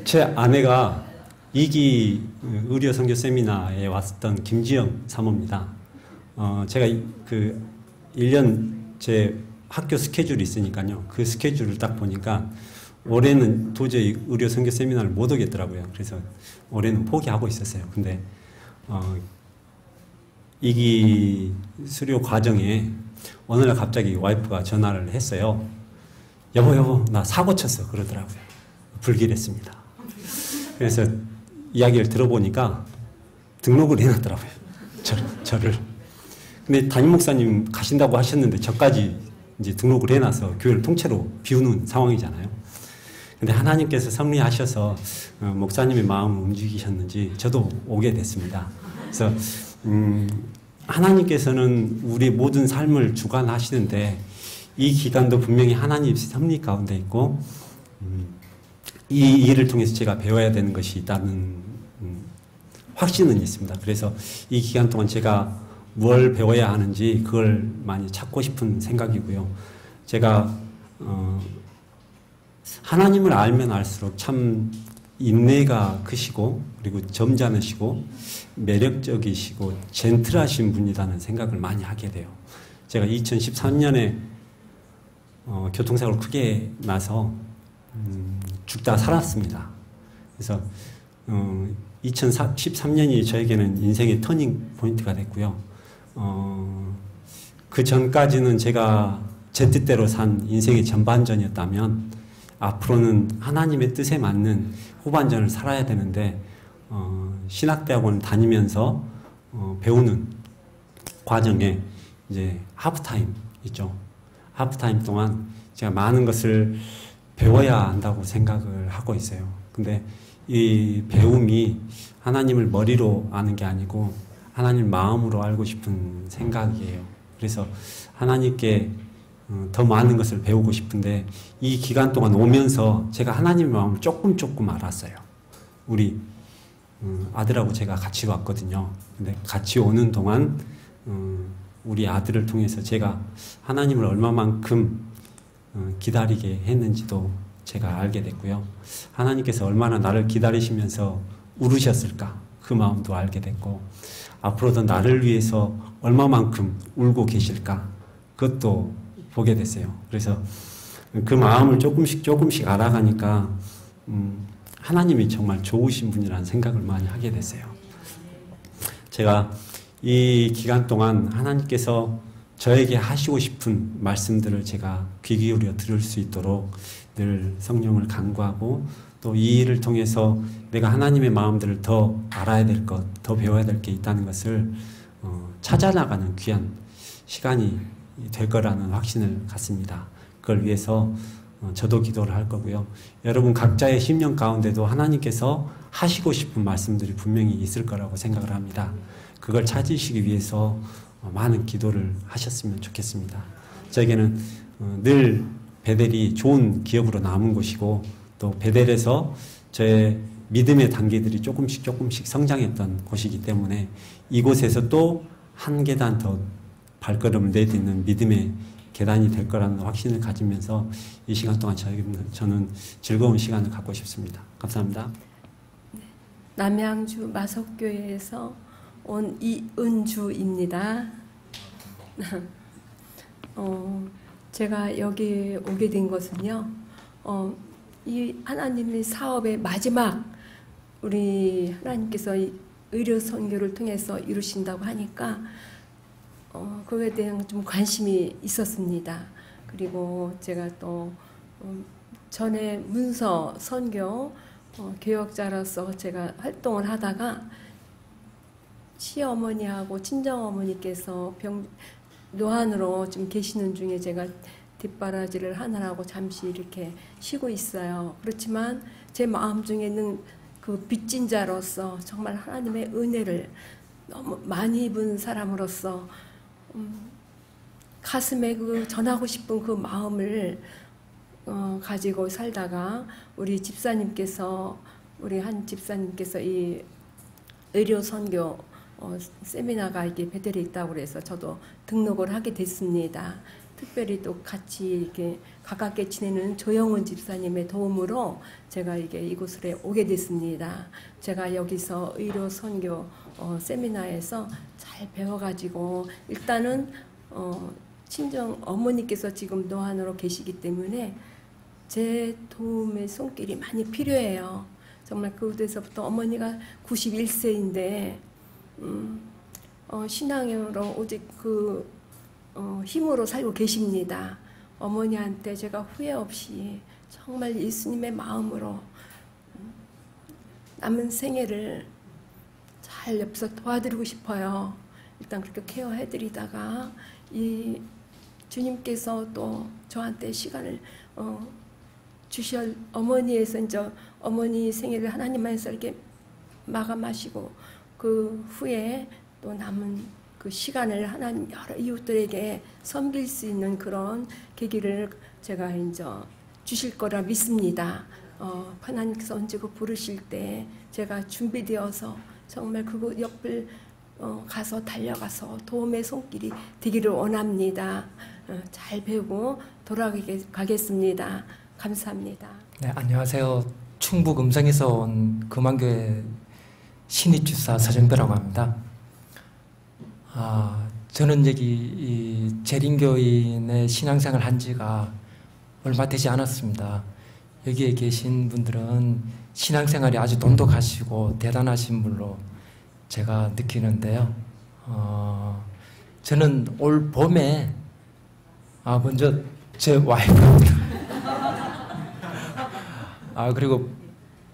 제 아내가 2기 의료 선교 세미나에 왔었던 김지영 사모입니다. 제가 그 1년 제 학교 스케줄이 있으니까요. 그 스케줄을 딱 보니까 올해는 도저히 의료 선교 세미나를 못 오겠더라고요. 그래서 올해는 포기하고 있었어요. 근데 2기 수료 과정에 어느 날 갑자기 와이프가 전화를 했어요. 여보 나 사고 쳤어 그러더라고요. 불길했습니다. 그래서 이야기를 들어보니까 등록을 해놨더라고요. 저를. 근데 담임 목사님 가신다고 하셨는데 저까지 이제 등록을 해놔서 교회를 통째로 비우는 상황이잖아요. 근데 하나님께서 섭리하셔서 목사님의 마음을 움직이셨는지 저도 오게 됐습니다. 그래서 하나님께서는 우리 모든 삶을 주관하시는데 이 기간도 분명히 하나님 섭리 가운데 있고 이 일을 통해서 제가 배워야 되는 것이 있다는 확신은 있습니다. 그래서 이 기간 동안 제가 뭘 배워야 하는지 그걸 많이 찾고 싶은 생각이고요. 제가 하나님을 알면 알수록 참 인내가 크시고 그리고 점잖으시고 매력적이시고 젠틀하신 분이라는 생각을 많이 하게 돼요. 제가 2013년에 교통사고를 크게 나서 죽다 살았습니다. 그래서 2013년이 저에게는 인생의 터닝 포인트가 됐고요. 그 전까지는 제가 제 뜻대로 산 인생의 전반전이었다면 앞으로는 하나님의 뜻에 맞는 후반전을 살아야 되는데 신학대학원을 다니면서 배우는 과정에 이제 하프타임 있죠. 하프타임 동안 제가 많은 것을 배워야 한다고 생각을 하고 있어요. 근데 이 배움이 하나님을 머리로 아는 게 아니고 하나님 마음으로 알고 싶은 생각이에요. 그래서 하나님께 더 많은 것을 배우고 싶은데 이 기간 동안 오면서 제가 하나님의 마음을 조금 알았어요. 우리 아들하고 제가 같이 왔거든요. 근데 같이 오는 동안 우리 아들을 통해서 제가 하나님을 얼마만큼 기다리게 했는지도 제가 알게 됐고요. 하나님께서 얼마나 나를 기다리시면서 울으셨을까 그 마음도 알게 됐고 앞으로도 나를 위해서 얼마만큼 울고 계실까 그것도 보게 됐어요. 그래서 그 마음을 조금씩 알아가니까 하나님이 정말 좋으신 분이라는 생각을 많이 하게 됐어요. 제가 이 기간 동안 하나님께서 저에게 하시고 싶은 말씀들을 제가 귀 기울여 들을 수 있도록 늘 성령을 간구하고 또 이 일을 통해서 내가 하나님의 마음들을 더 알아야 될 것, 더 배워야 될 게 있다는 것을 찾아나가는 귀한 시간이 될 거라는 확신을 갖습니다. 그걸 위해서 저도 기도를 할 거고요. 여러분 각자의 심령 가운데도 하나님께서 하시고 싶은 말씀들이 분명히 있을 거라고 생각을 합니다. 그걸 찾으시기 위해서 많은 기도를 하셨으면 좋겠습니다. 저에게는 늘 베델이 좋은 기억으로 남은 곳이고 또 베델에서 저의 믿음의 단계들이 조금씩 성장했던 곳이기 때문에 이곳에서 또 한 계단 더 발걸음을 내딛는 믿음의 계단이 될 거라는 확신을 가지면서 이 시간 동안 저는 즐거운 시간을 갖고 싶습니다. 감사합니다. 남양주 마석교회에서 온 이은주입니다. 제가 여기 오게 된 것은요, 이 하나님의 사업의 마지막 우리 하나님께서 의료 선교를 통해서 이루신다고 하니까 그거에 대한 좀 관심이 있었습니다. 그리고 제가 또 전에 문서 선교 교역자로서 제가 활동을 하다가 시어머니하고 친정어머니께서 노안으로 좀 계시는 중에 제가 뒷바라지를 하느라고 잠시 이렇게 쉬고 있어요. 그렇지만 제 마음 중에는 그 빚진 자로서 정말 하나님의 은혜를 너무 많이 입은 사람으로서 가슴에 그 전하고 싶은 그 마음을 가지고 살다가 우리 집사님께서 우리 한 집사님께서 이 의료 선교 세미나가 이렇게 베델에 있다고 그래서 저도 등록을 하게 됐습니다. 특별히 또 같이 이렇게 가깝게 지내는 조영훈 집사님의 도움으로 제가 이곳에 오게 됐습니다. 제가 여기서 의료 선교 세미나에서 잘 배워가지고 일단은 친정 어머니께서 지금 노안으로 계시기 때문에 제 도움의 손길이 많이 필요해요. 정말 그곳에서부터 어머니가 91세인데 신앙으로 오직 힘으로 살고 계십니다. 어머니한테 제가 후회 없이 정말 예수님의 마음으로 남은 생애를 잘 옆에서 도와드리고 싶어요. 일단 그렇게 케어해드리다가 이 주님께서 또 저한테 시간을 주실 어머니에서 이제 어머니 생애를 하나님 안에서 이렇게 마감하시고 그 후에 또 남은 그 시간을 하나님 여러 이웃들에게 섬길 수 있는 그런 계기를 제가 이제 주실 거라 믿습니다. 하나님께서 언제 그 부르실 때 제가 준비되어서 정말 그곳 옆을 가서 달려가서 도움의 손길이 되기를 원합니다. 잘 배우고 돌아가겠습니다. 감사합니다. 네, 안녕하세요. 충북 음성에서 온 금왕교회 신입집사 서정배라고 합니다. 저는 여기 이 재림교인의 신앙생활 한 지가 얼마 되지 않았습니다. 여기에 계신 분들은 신앙생활이 아주 돈독하시고 대단하신 분으로 제가 느끼는데요. 저는 올 봄에 먼저 제 와이프입니다. 그리고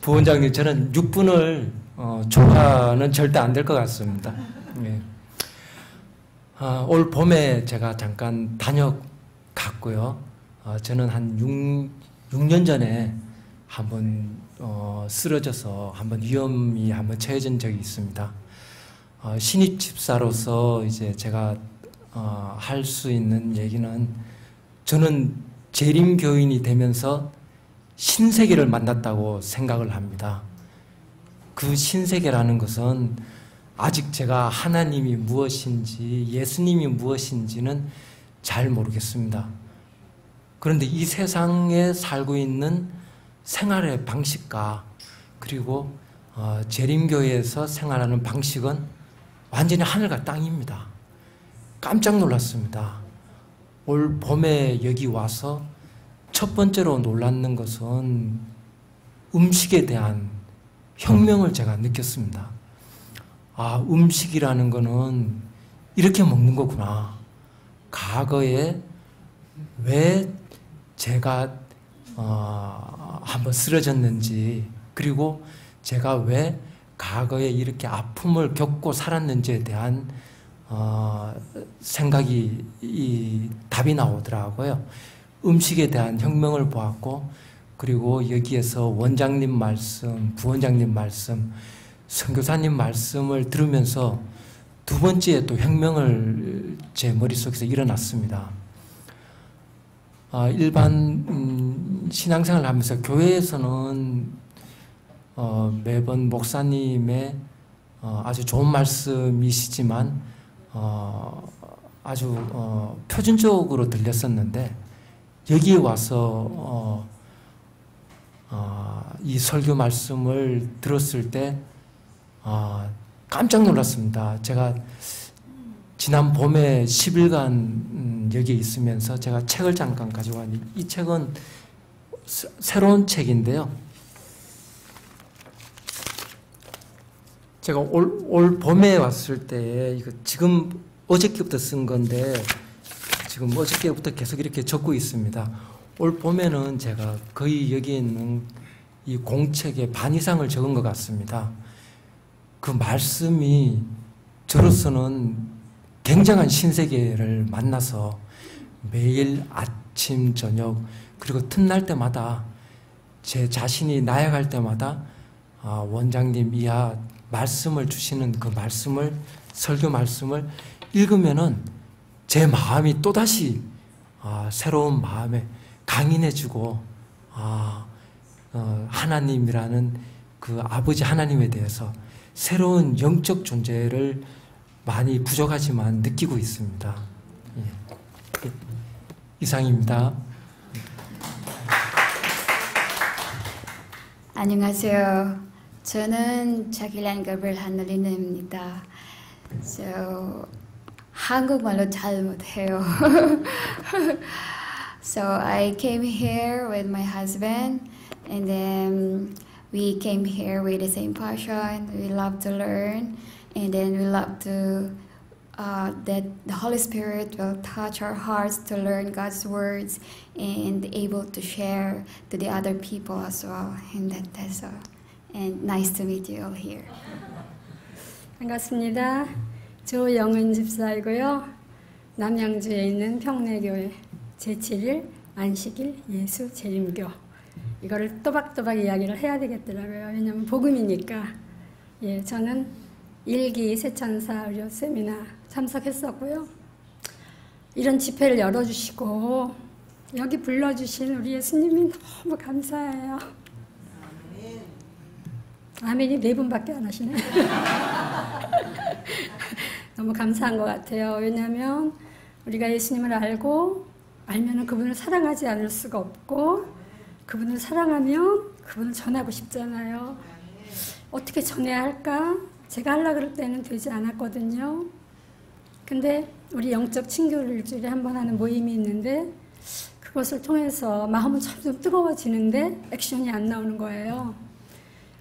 부원장님, 저는 6분을 초과는 절대 안 될 것 같습니다. 네. 올 봄에 제가 잠깐 다녀갔고요. 저는 한 6년 전에 한번 쓰러져서 한번 위험이 한번 처해진 적이 있습니다. 신입 집사로서 이제 제가 할 수 있는 얘기는, 저는 재림 교인이 되면서 신세계를 만났다고 생각을 합니다. 그 신세계라는 것은 아직 제가 하나님이 무엇인지 예수님이 무엇인지는 잘 모르겠습니다. 그런데 이 세상에 살고 있는 생활의 방식과 그리고 재림교회에서 생활하는 방식은 완전히 하늘과 땅입니다. 깜짝 놀랐습니다. 올 봄에 여기 와서 첫 번째로 놀랐는 것은 음식에 대한 혁명을 제가 느꼈습니다. 음식이라는 거는 이렇게 먹는 거구나. 과거에 왜 제가 한번 쓰러졌는지, 그리고 제가 왜 과거에 이렇게 아픔을 겪고 살았는지에 대한 생각이 답이 나오더라고요. 음식에 대한 혁명을 보았고, 그리고 여기에서 원장님 말씀, 부원장님 말씀, 선교사님 말씀을 들으면서 두 번째 또 혁명을 제 머릿속에서 일어났습니다. 일반 신앙생활을 하면서 교회에서는 매번 목사님의 아주 좋은 말씀이시지만 아주 표준적으로 들렸었는데, 여기에 와서 이 설교 말씀을 들었을 때 깜짝 놀랐습니다. 제가 지난 봄에 10일간 여기에 있으면서 제가 책을 잠깐 가지고 왔는데, 이 책은 새로운 책인데요. 제가 올 봄에 왔을 때, 이거 지금 어저께부터 쓴 건데, 지금 어저께부터 계속 이렇게 적고 있습니다. 올 봄에는 제가 거의 여기 있는 이 공책의 반 이상을 적은 것 같습니다. 그 말씀이 저로서는 굉장한 신세계를 만나서 매일 아침, 저녁, 그리고 틈날 때마다 제 자신이 나약할 때마다 원장님 이하 말씀을 주시는 그 말씀을, 설교 말씀을 읽으면은 제 마음이 또다시 새로운 마음에 강인해지고 하나님이라는 그 아버지 하나님에 대해서 새로운 영적 존재를 많이 부족하지만 느끼고 있습니다. 예. 이상입니다. 안녕하세요. 저는 자길란 가브리엘 하늘리나입니다. 한국말로 잘 못해요. So I came here with my husband, and then we came here with the same passion. We love to learn, and then we love to that the Holy Spirit will touch our hearts to learn God's words and able to share to the other people as well. And that's all. And nice to meet you all here. 반갑습니다. 조영은 집사이고요. 남양주에 있는 평내교회 제7일 안식일 예수 재림교, 이거를 또박또박 이야기를 해야 되겠더라고요. 왜냐하면 복음이니까. 예, 저는 1기 새천사 의료 세미나 참석했었고요. 이런 집회를 열어주시고 여기 불러주신 우리 예수님이 너무 감사해요. 아멘이 4분밖에 안 하시네. 너무 감사한 것 같아요. 왜냐하면 우리가 예수님을 알면은 그분을 사랑하지 않을 수가 없고, 그분을 사랑하면 그분을 전하고 싶잖아요. 어떻게 전해야 할까? 제가 하려고 그럴 때는 되지 않았거든요. 근데 우리 영적 친교를 일주일에 한 번 하는 모임이 있는데, 그것을 통해서 마음은 점점 뜨거워지는데 액션이 안 나오는 거예요.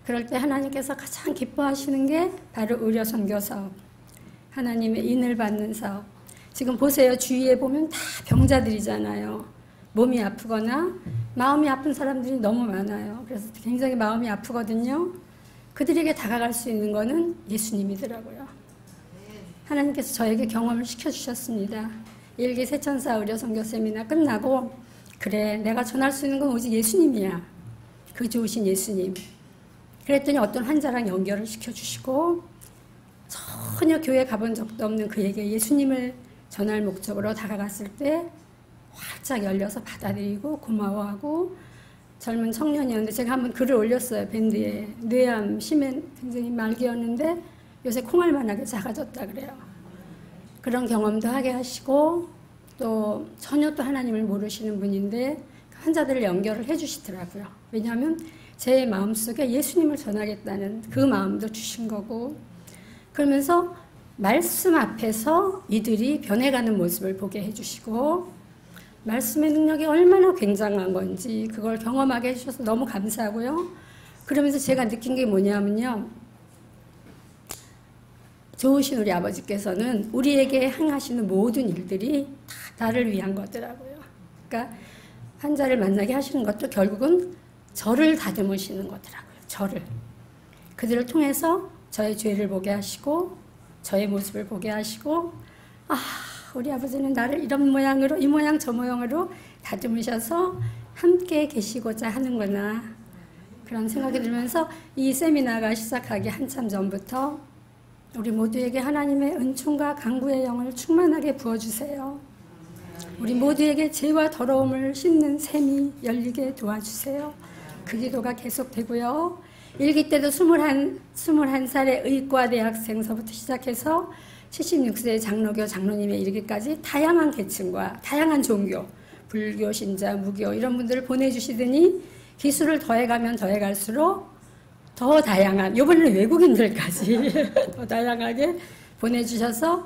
그럴 때 하나님께서 가장 기뻐하시는 게 바로 의료 선교 사업, 하나님의 인을 받는 사업. 지금 보세요. 주위에 보면 다 병자들이잖아요. 몸이 아프거나 마음이 아픈 사람들이 너무 많아요. 그래서 굉장히 마음이 아프거든요. 그들에게 다가갈 수 있는 거는 예수님이더라고요. 하나님께서 저에게 경험을 시켜주셨습니다. 일기 세천사 의료 선교 세미나 끝나고, 그래, 내가 전할 수 있는 건 오직 예수님이야. 그 좋으신 예수님. 그랬더니 어떤 환자랑 연결을 시켜주시고, 전혀 교회 가본 적도 없는 그에게 예수님을 전할 목적으로 다가갔을 때 활짝 열려서 받아들이고 고마워하고, 젊은 청년이었는데 제가 한번 글을 올렸어요. 밴드에. 뇌암 심해 굉장히 말기였는데 요새 콩알만하게 작아졌다 그래요. 그런 경험도 하게 하시고, 또 전혀 또 하나님을 모르시는 분인데 환자들을 연결을 해주시더라고요. 왜냐하면 제 마음속에 예수님을 전하겠다는 그 마음도 주신 거고, 그러면서 말씀 앞에서 이들이 변해가는 모습을 보게 해주시고, 말씀의 능력이 얼마나 굉장한 건지 그걸 경험하게 해주셔서 너무 감사하고요. 그러면서 제가 느낀 게 뭐냐면요, 좋으신 우리 아버지께서는 우리에게 행하시는 모든 일들이 다 나를 위한 거더라고요. 그러니까 환자를 만나게 하시는 것도 결국은 저를 다듬으시는 거더라고요. 저를. 그들을 통해서 저의 죄를 보게 하시고, 저의 모습을 보게 하시고, 아, 우리 아버지는 나를 이런 모양으로, 이 모양 저 모양으로 다듬으셔서 함께 계시고자 하는구나, 그런 생각이 들면서 이 세미나가 시작하기 한참 전부터 우리 모두에게 하나님의 은총과 강구의 영을 충만하게 부어주세요. 우리 모두에게 죄와 더러움을 씻는 샘이 열리게 도와주세요. 그 기도가 계속되고요. 일기 때도 21살의 의과대학생서부터 시작해서 76세의 장로교 장로님에 이르기까지 다양한 계층과 다양한 종교, 불교, 신자, 무교 이런 분들을 보내주시더니 기술을 더해가면 더해갈수록 더 다양한, 이번에는 외국인들까지 더 다양하게 보내주셔서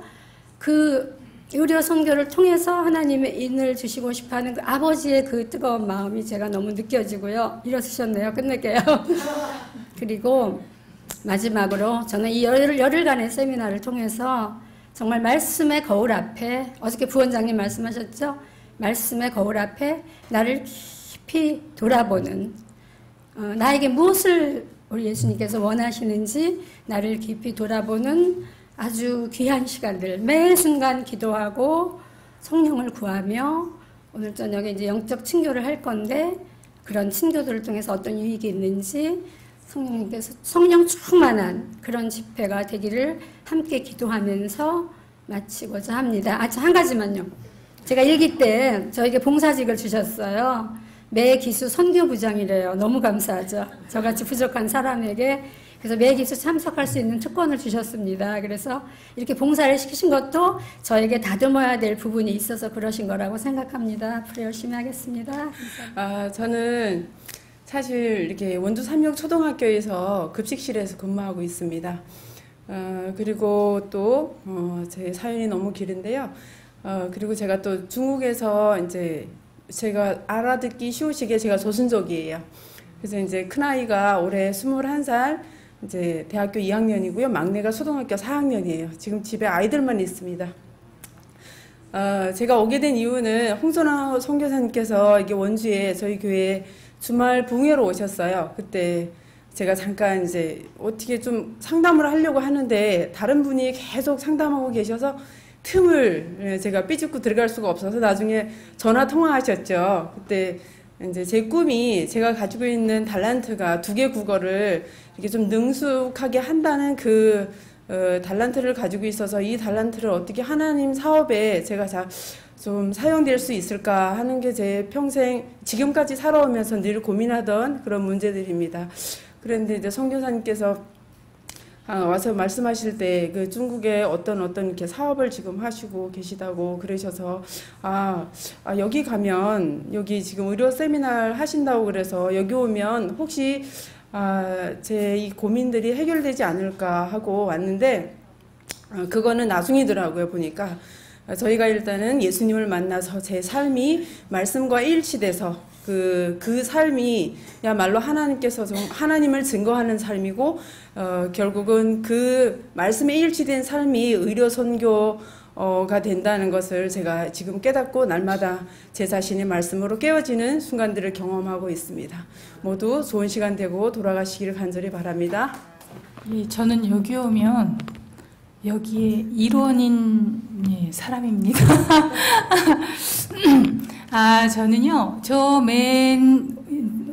그 의료 선교를 통해서 하나님의 인을 주시고 싶어하는 그 아버지의 그 뜨거운 마음이 제가 너무 느껴지고요. 일어서셨네요. 끝낼게요. 그리고 마지막으로 저는 이 열흘간의 세미나를 통해서 정말 말씀의 거울 앞에, 어저께 부원장님 말씀하셨죠? 말씀의 거울 앞에 나를 깊이 돌아보는, 나에게 무엇을 우리 예수님께서 원하시는지 나를 깊이 돌아보는 아주 귀한 시간들, 매 순간 기도하고 성령을 구하며, 오늘 저녁에 이제 영적 친교를 할 건데 그런 친교들을 통해서 어떤 유익이 있는지 성령님께서 성령 충만한 그런 집회가 되기를 함께 기도하면서 마치고자 합니다. 한 가지만요. 제가 일기 때 저에게 봉사직을 주셨어요. 매기수 선교부장이래요. 너무 감사하죠. 저같이 부족한 사람에게. 그래서 매기수 참석할 수 있는 특권을 주셨습니다. 그래서 이렇게 봉사를 시키신 것도 저에게 다듬어야 될 부분이 있어서 그러신 거라고 생각합니다. 앞으로 열심히 하겠습니다. 저는 사실 이렇게 원주 삼육 초등학교에서 급식실에서 근무하고 있습니다. 그리고 또 제 사연이 너무 길은데요. 그리고 제가 또 중국에서 이제 제가 알아듣기 쉬우시게 제가 조선족이에요. 그래서 이제 큰아이가 올해 21살, 이제 대학교 2학년이고요. 막내가 초등학교 4학년이에요. 지금 집에 아이들만 있습니다. 제가 오게 된 이유는 홍선아 선교사님께서 이게 원주에 저희 교회에 주말 붕회로 오셨어요. 그때 제가 잠깐 이제 어떻게 좀 상담을 하려고 하는데 다른 분이 계속 상담하고 계셔서 틈을 제가 삐죽고 들어갈 수가 없어서 나중에 전화 통화하셨죠. 그때 이제 제 꿈이 제가 가지고 있는 달란트가 2개 국어를 이렇게 좀 능숙하게 한다는 그 달란트를 가지고 있어서 이 달란트를 어떻게 하나님 사업에 제가 좀 사용될 수 있을까 하는 게 제 평생 지금까지 살아오면서 늘 고민하던 그런 문제들입니다. 그런데 이제 선교사님께서 와서 말씀하실 때 그 중국에 어떤 이렇게 사업을 지금 하시고 계시다고 그러셔서 여기 가면 여기 지금 의료 세미나를 하신다고 그래서 여기 오면 혹시 제 이 고민들이 해결되지 않을까 하고 왔는데 그거는 나중이더라고요. 보니까 저희가 일단은 예수님을 만나서 제 삶이 말씀과 일치돼서 그 삶이야말로 하나님께서 하나님을 증거하는 삶이고 결국은 그 말씀에 일치된 삶이 의료 선교가 된다는 것을 제가 지금 깨닫고 날마다 제 자신의 말씀으로 깨어지는 순간들을 경험하고 있습니다. 모두 좋은 시간 되고 돌아가시기를 간절히 바랍니다. 예, 저는 여기 오면 여기에 일원인 사람입니다. 저는요, 저 맨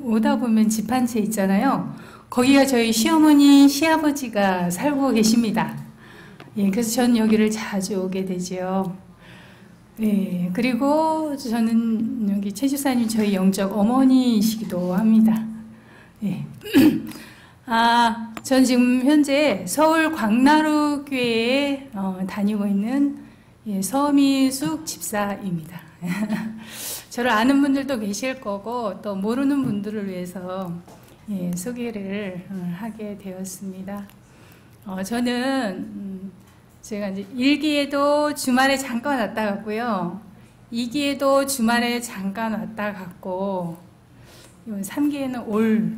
오다 보면 집 한 채 있잖아요. 거기가 저희 시어머니, 시아버지가 살고 계십니다. 예, 그래서 저는 여기를 자주 오게 되죠. 예, 그리고 저는 여기 최 집사님 저희 영적 어머니이시기도 합니다. 예. 전 지금 현재 서울 광나루 교회에 다니고 있는 서미숙 집사입니다. 저를 아는 분들도 계실 거고 또 모르는 분들을 위해서 소개를 하게 되었습니다. 저는 제가 이제 1기에도 주말에 잠깐 왔다 갔고요. 2기에도 주말에 잠깐 왔다 갔고 3기에는 올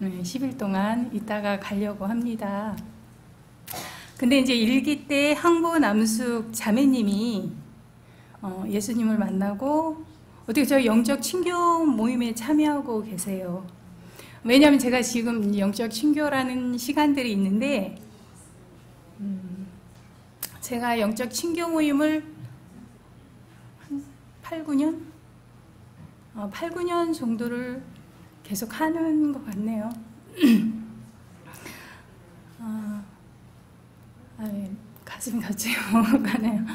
10일 동안 있다가 가려고 합니다. 근데 이제 1기 때 항보 남숙 자매님이 예수님을 만나고 어떻게 저희 영적 친교 모임에 참여하고 계세요. 왜냐하면 제가 지금 영적 친교라는 시간들이 있는데 제가 영적 친교 모임을 한 8, 9년 정도를 계속 하는 것 같네요. 가슴이 갑자기 가네요.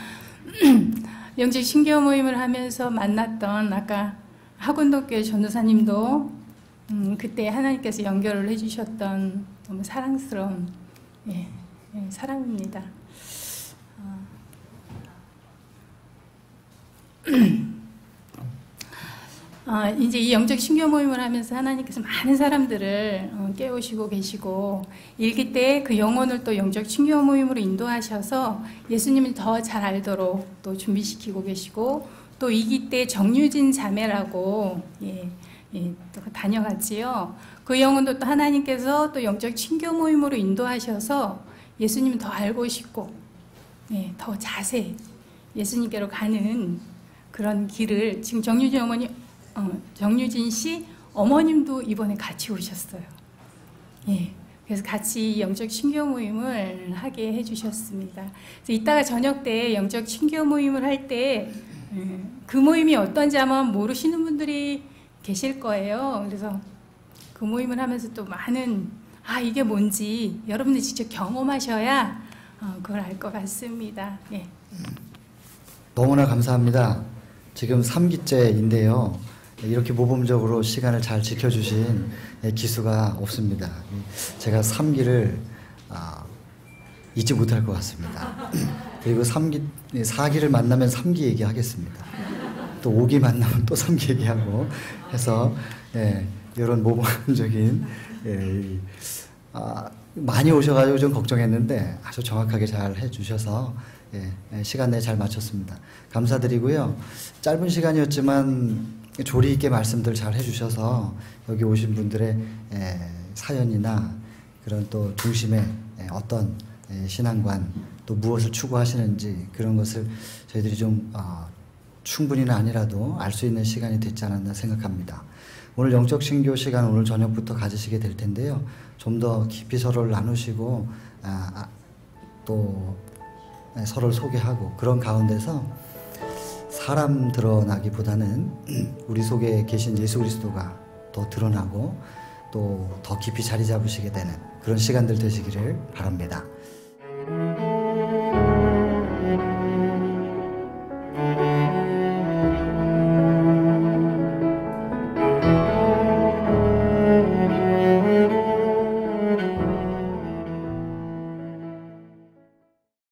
영적 친교 모임을 하면서 만났던 아까 학원도교회 전도사님도 그때 하나님께서 연결을 해주셨던 너무 사랑스러운 사람입니다. 이제 이 영적 친교 모임을 하면서 하나님께서 많은 사람들을 깨우시고 계시고 1기 때 그 영혼을 또 영적 친교 모임으로 인도하셔서 예수님을 더 잘 알도록 또 준비시키고 계시고 또 2기 때 정유진 자매라고 또 다녀갔지요. 그 영혼도 또 하나님께서 또 영적 친교 모임으로 인도하셔서 예수님을 더 알고 싶고 더 자세히 예수님께로 가는 그런 길을 지금 정유진 씨 어머님도 이번에 같이 오셨어요. 그래서 같이 영적 친교 모임을 하게 해주셨습니다. 그래서 이따가 저녁 때 영적 친교 모임을 할 때 그 모임이 어떤지 아마 모르시는 분들이 계실 거예요. 그래서 그 모임을 하면서 또 많은 이게 뭔지 여러분들 직접 경험하셔야 그걸 알 것 같습니다. 너무나 감사합니다. 지금 3기째인데요. 이렇게 모범적으로 시간을 잘 지켜주신 기수가 없습니다. 제가 3기를 잊지 못할 것 같습니다. 그리고 4기를 만나면 3기 얘기하겠습니다. 또 5기 만나면 또 3기 얘기하고 해서 이런 모범적인 많이 오셔가지고 좀 걱정했는데 아주 정확하게 잘 해주셔서 시간 내에 잘 마쳤습니다. 감사드리고요. 짧은 시간이었지만 조리 있게 말씀들 잘 해주셔서 여기 오신 분들의 사연이나 그런 또 중심에 어떤 신앙관 또 무엇을 추구하시는지 그런 것을 저희들이 좀 충분히는 아니라도 알 수 있는 시간이 됐지 않았나 생각합니다. 오늘 영적 친교 시간 오늘 저녁부터 가지시게 될 텐데요. 좀 더 깊이 서로를 나누시고 또 서로를 소개하고 그런 가운데서 사람 드러나기보다는 우리 속에 계신 예수 그리스도가 더 드러나고 또 더 깊이 자리 잡으시게 되는 그런 시간들 되시기를 바랍니다.